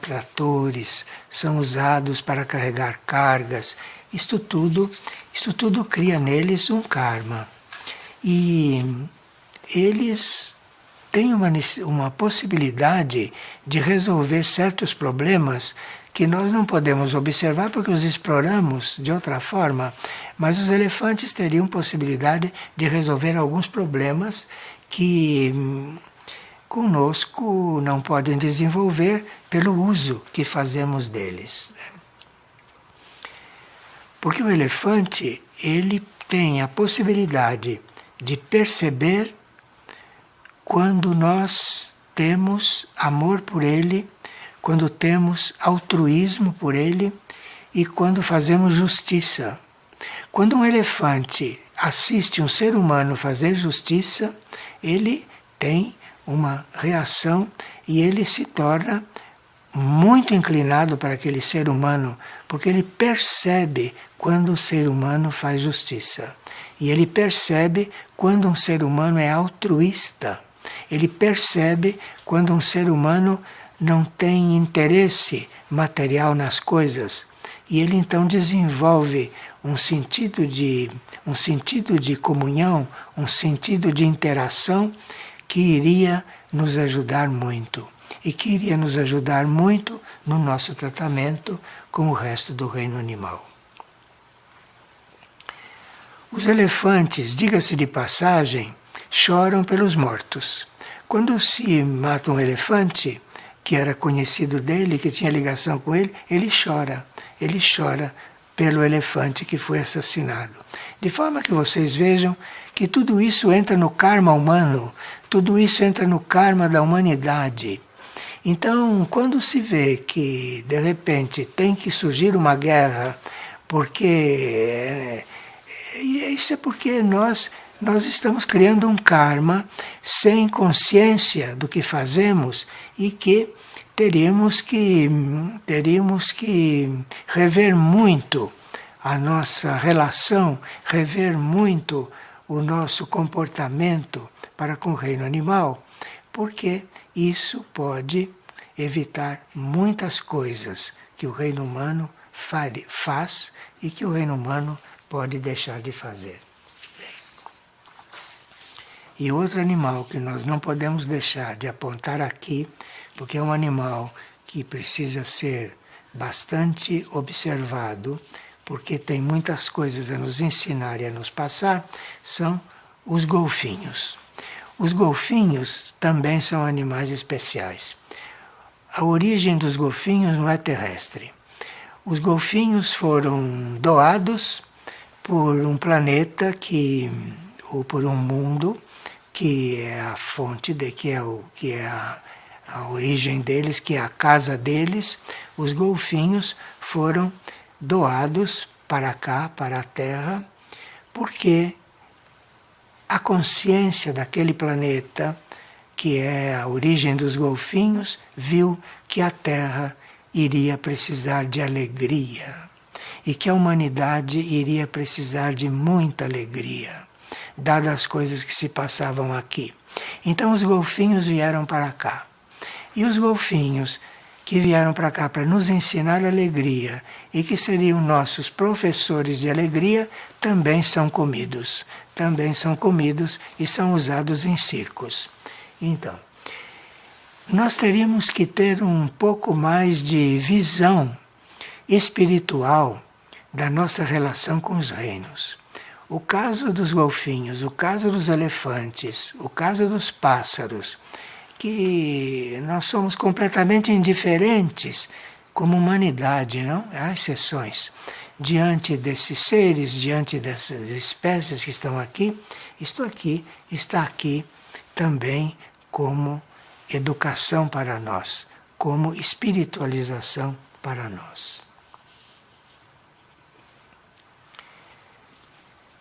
tratores, são usados para carregar cargas. Isto tudo cria neles um karma. E eles têm uma possibilidade de resolver certos problemas que nós não podemos observar porque os exploramos de outra forma, mas os elefantes teriam possibilidade de resolver alguns problemas que conosco não podem desenvolver pelo uso que fazemos deles. Porque o elefante, ele tem a possibilidade de perceber quando nós temos amor por ele, quando temos altruísmo por ele e quando fazemos justiça. Quando um elefante assiste um ser humano fazer justiça, ele tem uma reação e ele se torna muito inclinado para aquele ser humano, porque ele percebe quando o ser humano faz justiça. E ele percebe quando um ser humano é altruísta. Ele percebe quando um ser humano não tem interesse material nas coisas. E ele então desenvolve um sentido de comunhão, um sentido de interação que iria nos ajudar muito. E que iria nos ajudar muito no nosso tratamento com o resto do reino animal. Os elefantes, diga-se de passagem, choram pelos mortos. Quando se mata um elefante, que era conhecido dele, que tinha ligação com ele, ele chora. Ele chora pelo elefante que foi assassinado. De forma que vocês vejam que tudo isso entra no karma humano, tudo isso entra no karma da humanidade. Então, quando se vê que, de repente, tem que surgir uma guerra, porque isso é porque nós estamos criando um karma sem consciência do que fazemos e que teríamos que rever muito a nossa relação, rever muito o nosso comportamento para com o reino animal, porque isso pode evitar muitas coisas que o reino humano faz e que o reino humano pode deixar de fazer. E outro animal que nós não podemos deixar de apontar aqui, porque é um animal que precisa ser bastante observado, porque tem muitas coisas a nos ensinar e a nos passar, são os golfinhos. Os golfinhos também são animais especiais. A origem dos golfinhos não é terrestre. Os golfinhos foram doados por um planeta ou por um mundo que é a fonte que é a origem deles, que é a casa deles. Os golfinhos foram doados para cá, para a Terra, porque a consciência daquele planeta, que é a origem dos golfinhos, viu que a Terra iria precisar de alegria e que a humanidade iria precisar de muita alegria, dadas as coisas que se passavam aqui. Então os golfinhos vieram para cá. E os golfinhos que vieram para cá para nos ensinar alegria e que seriam nossos professores de alegria, também são comidos. Também são comidos e são usados em circos. Então, nós teríamos que ter um pouco mais de visão espiritual da nossa relação com os reinos. O caso dos golfinhos, o caso dos elefantes, o caso dos pássaros, que nós somos completamente indiferentes como humanidade, não? Há exceções. Diante desses seres, diante dessas espécies que estão aqui, isto aqui está aqui também como educação para nós, como espiritualização para nós.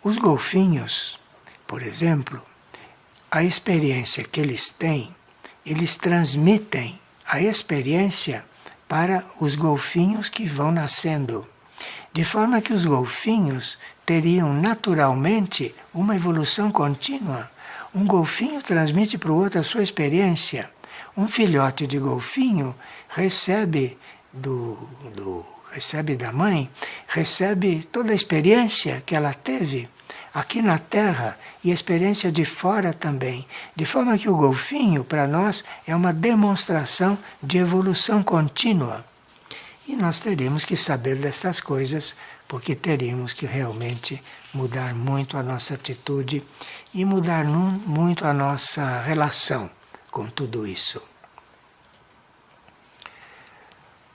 Os golfinhos, por exemplo, a experiência que eles têm, eles transmitem a experiência para os golfinhos que vão nascendo. De forma que os golfinhos teriam naturalmente uma evolução contínua. Um golfinho transmite para o outro a sua experiência. Um filhote de golfinho recebe da mãe, recebe toda a experiência que ela teve aqui na Terra e a experiência de fora também. De forma que o golfinho, para nós, é uma demonstração de evolução contínua. E nós teríamos que saber dessas coisas, porque teríamos que realmente mudar muito a nossa atitude e mudar muito a nossa relação com tudo isso.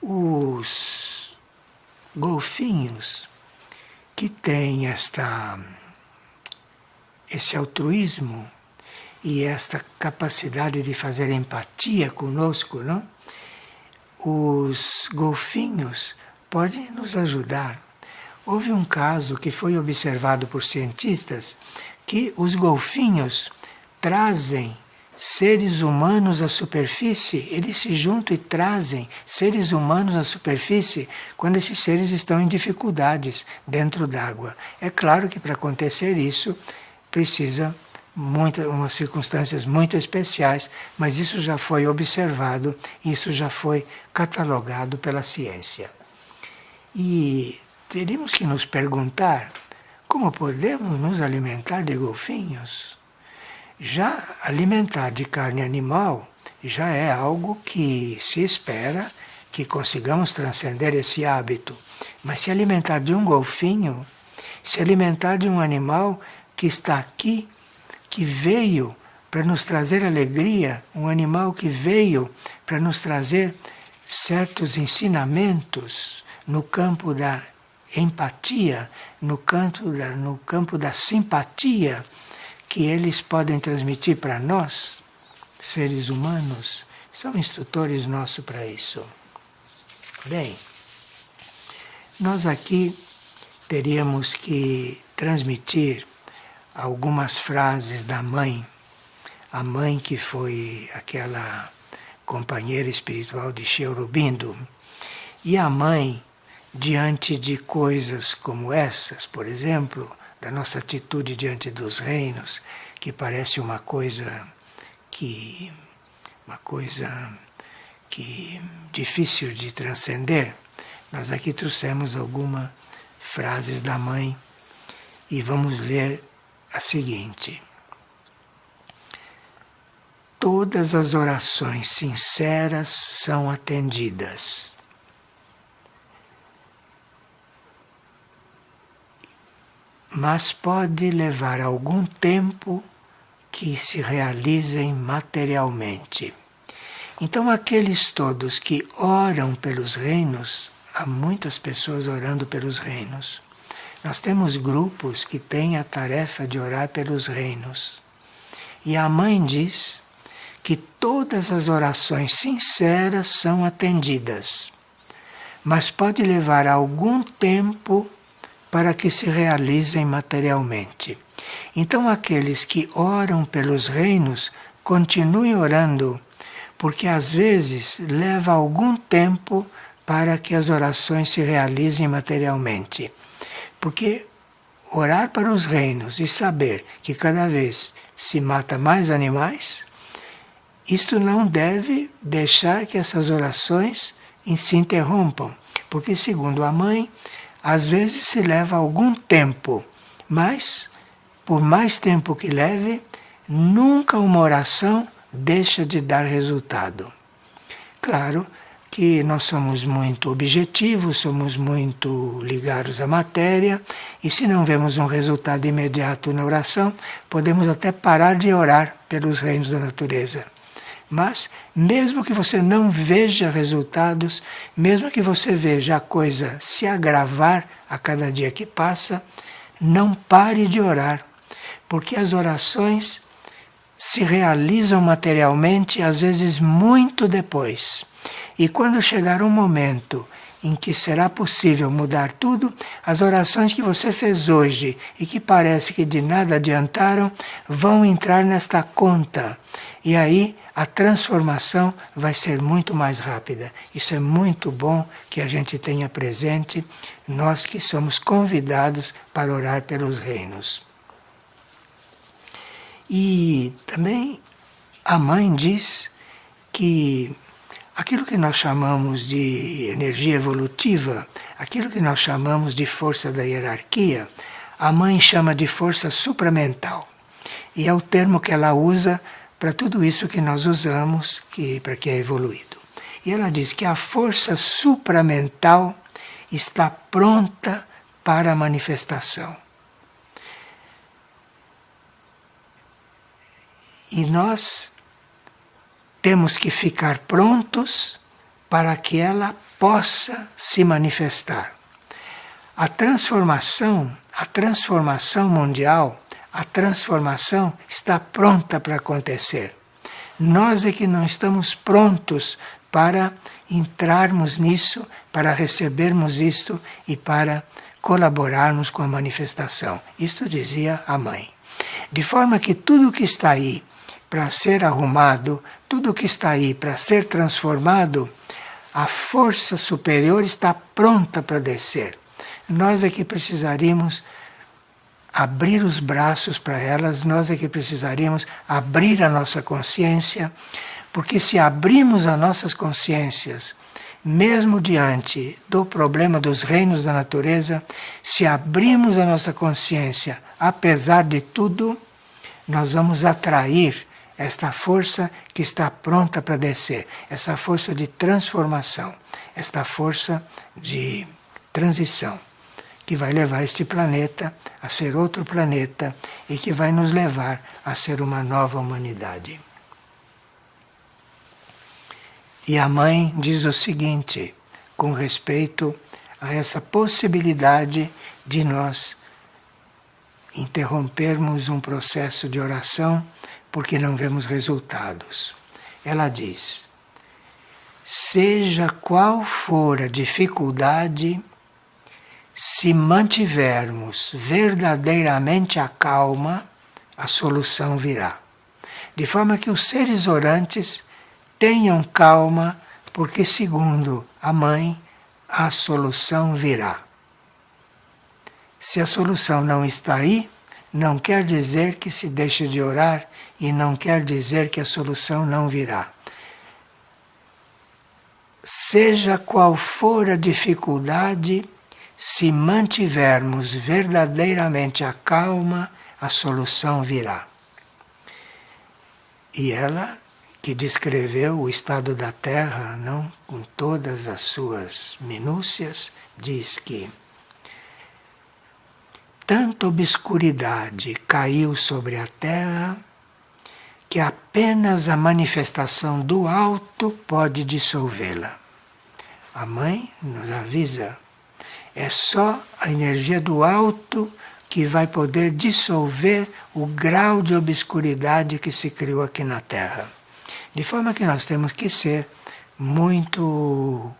Os golfinhos que têm esse altruísmo e esta capacidade de fazer empatia conosco, não? Os golfinhos podem nos ajudar. Houve um caso que foi observado por cientistas que os golfinhos trazem seres humanos à superfície, eles se juntam e trazem seres humanos à superfície quando esses seres estão em dificuldades dentro d'água. É claro que para acontecer isso precisa umas circunstâncias muito especiais, mas isso já foi observado, isso já foi catalogado pela ciência. E teríamos que nos perguntar como podemos nos alimentar de golfinhos. Já alimentar de carne animal já é algo que se espera que consigamos transcender esse hábito. Mas se alimentar de um golfinho, se alimentar de um animal que está aqui, que veio para nos trazer alegria, um animal que veio para nos trazer certos ensinamentos no campo da empatia, no campo da simpatia, que eles podem transmitir para nós, seres humanos, são instrutores nossos para isso. Bem, nós aqui teríamos que transmitir algumas frases da mãe, a mãe que foi aquela companheira espiritual de Sri Aurobindo, e a mãe, diante de coisas como essas, por exemplo, da nossa atitude diante dos reinos, que parece uma coisa que difícil de transcender, nós aqui trouxemos algumas frases da mãe e vamos ler a seguinte: todas as orações sinceras são atendidas. Mas pode levar algum tempo que se realizem materialmente. Então, aqueles todos que oram pelos reinos, há muitas pessoas orando pelos reinos. Nós temos grupos que têm a tarefa de orar pelos reinos. E a mãe diz que todas as orações sinceras são atendidas, mas pode levar algum tempo para que se realizem materialmente. Então, aqueles que oram pelos reinos, continuem orando, porque às vezes leva algum tempo para que as orações se realizem materialmente. Porque orar para os reinos e saber que cada vez se mata mais animais, isto não deve deixar que essas orações se interrompam, porque, segundo a mãe, às vezes se leva algum tempo, mas, por mais tempo que leve, nunca uma oração deixa de dar resultado. Claro que nós somos muito objetivos, somos muito ligados à matéria, e se não vemos um resultado imediato na oração, podemos até parar de orar pelos reinos da natureza. Mas, mesmo que você não veja resultados, mesmo que você veja a coisa se agravar a cada dia que passa, não pare de orar, porque as orações se realizam materialmente, às vezes muito depois. E quando chegar um momento em que será possível mudar tudo, as orações que você fez hoje e que parece que de nada adiantaram, vão entrar nesta conta. E aí a transformação vai ser muito mais rápida. Isso é muito bom que a gente tenha presente, nós que somos convidados para orar pelos reinos. E também a mãe diz que aquilo que nós chamamos de energia evolutiva, aquilo que nós chamamos de força da hierarquia, a mãe chama de força supramental. E é o termo que ela usa para tudo isso que nós usamos, para que é evoluído. E ela diz que a força supramental está pronta para a manifestação. E nós temos que ficar prontos para que ela possa se manifestar. A transformação mundial, a transformação está pronta para acontecer. Nós é que não estamos prontos para entrarmos nisso, para recebermos isto e para colaborarmos com a manifestação. Isto dizia a mãe. De forma que tudo que está aí para ser arrumado, tudo que está aí para ser transformado, a força superior está pronta para descer. Nós é que precisaríamos abrir os braços para elas, nós é que precisaríamos abrir a nossa consciência, porque se abrimos as nossas consciências, mesmo diante do problema dos reinos da natureza, se abrimos a nossa consciência, apesar de tudo, nós vamos atrair esta força que está pronta para descer, essa força de transformação, esta força de transição, que vai levar este planeta a ser outro planeta e que vai nos levar a ser uma nova humanidade. E a mãe diz o seguinte, com respeito a essa possibilidade de nós interrompermos um processo de oração porque não vemos resultados. Ela diz: seja qual for a dificuldade, se mantivermos verdadeiramente a calma, a solução virá. De forma que os seres orantes tenham calma, porque, segundo a mãe, a solução virá. Se a solução não está aí, não quer dizer que se deixe de orar e não quer dizer que a solução não virá. Seja qual for a dificuldade, se mantivermos verdadeiramente a calma, a solução virá. E ela, que descreveu o estado da Terra, não, com todas as suas minúcias, diz que tanta obscuridade caiu sobre a Terra que apenas a manifestação do alto pode dissolvê-la. A mãe nos avisa, é só a energia do alto que vai poder dissolver o grau de obscuridade que se criou aqui na Terra. De forma que nós temos que ser muito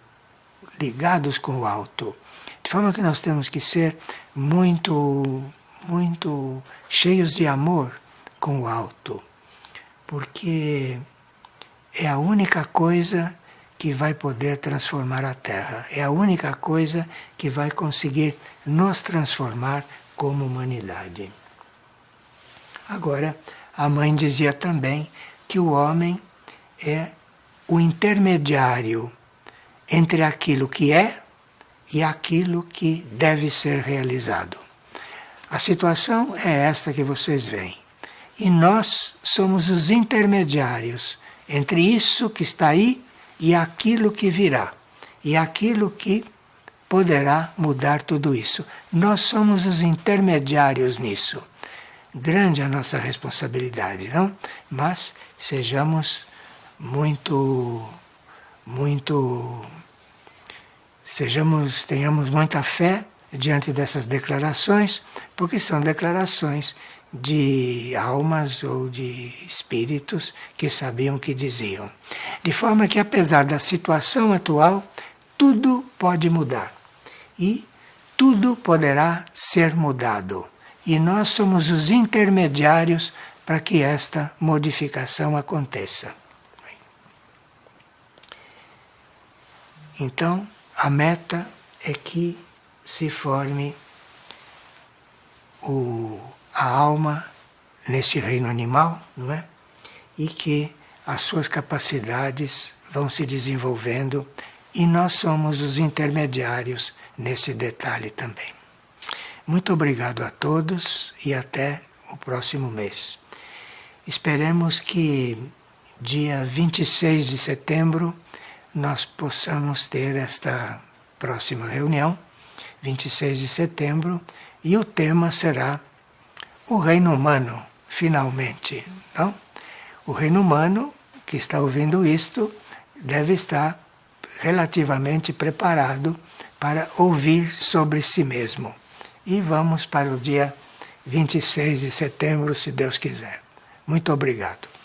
ligados com o alto. De forma que nós temos que ser muito cheios de amor com o alto. Porque é a única coisa que vai poder transformar a Terra. É a única coisa que vai conseguir nos transformar como humanidade. Agora, a mãe dizia também que o homem é o intermediário entre aquilo que é e aquilo que deve ser realizado. A situação é esta que vocês veem. E nós somos os intermediários entre isso que está aí e aquilo que virá. E aquilo que poderá mudar tudo isso. Nós somos os intermediários nisso. Grande a nossa responsabilidade, não? Mas sejamos tenhamos muita fé diante dessas declarações, porque são declarações de almas ou de espíritos que sabiam o que diziam. De forma que, apesar da situação atual, tudo pode mudar. E tudo poderá ser mudado. E nós somos os intermediários para que esta modificação aconteça. Então, a meta é que se forme a alma nesse reino animal, não é? E que as suas capacidades vão se desenvolvendo e nós somos os intermediários nesse detalhe também. Muito obrigado a todos e até o próximo mês. Esperemos que dia 26 de setembro nós possamos ter esta próxima reunião, 26 de setembro, e o tema será o reino humano, finalmente. Não? O reino humano que está ouvindo isto deve estar relativamente preparado para ouvir sobre si mesmo. E vamos para o dia 26 de setembro, se Deus quiser. Muito obrigado.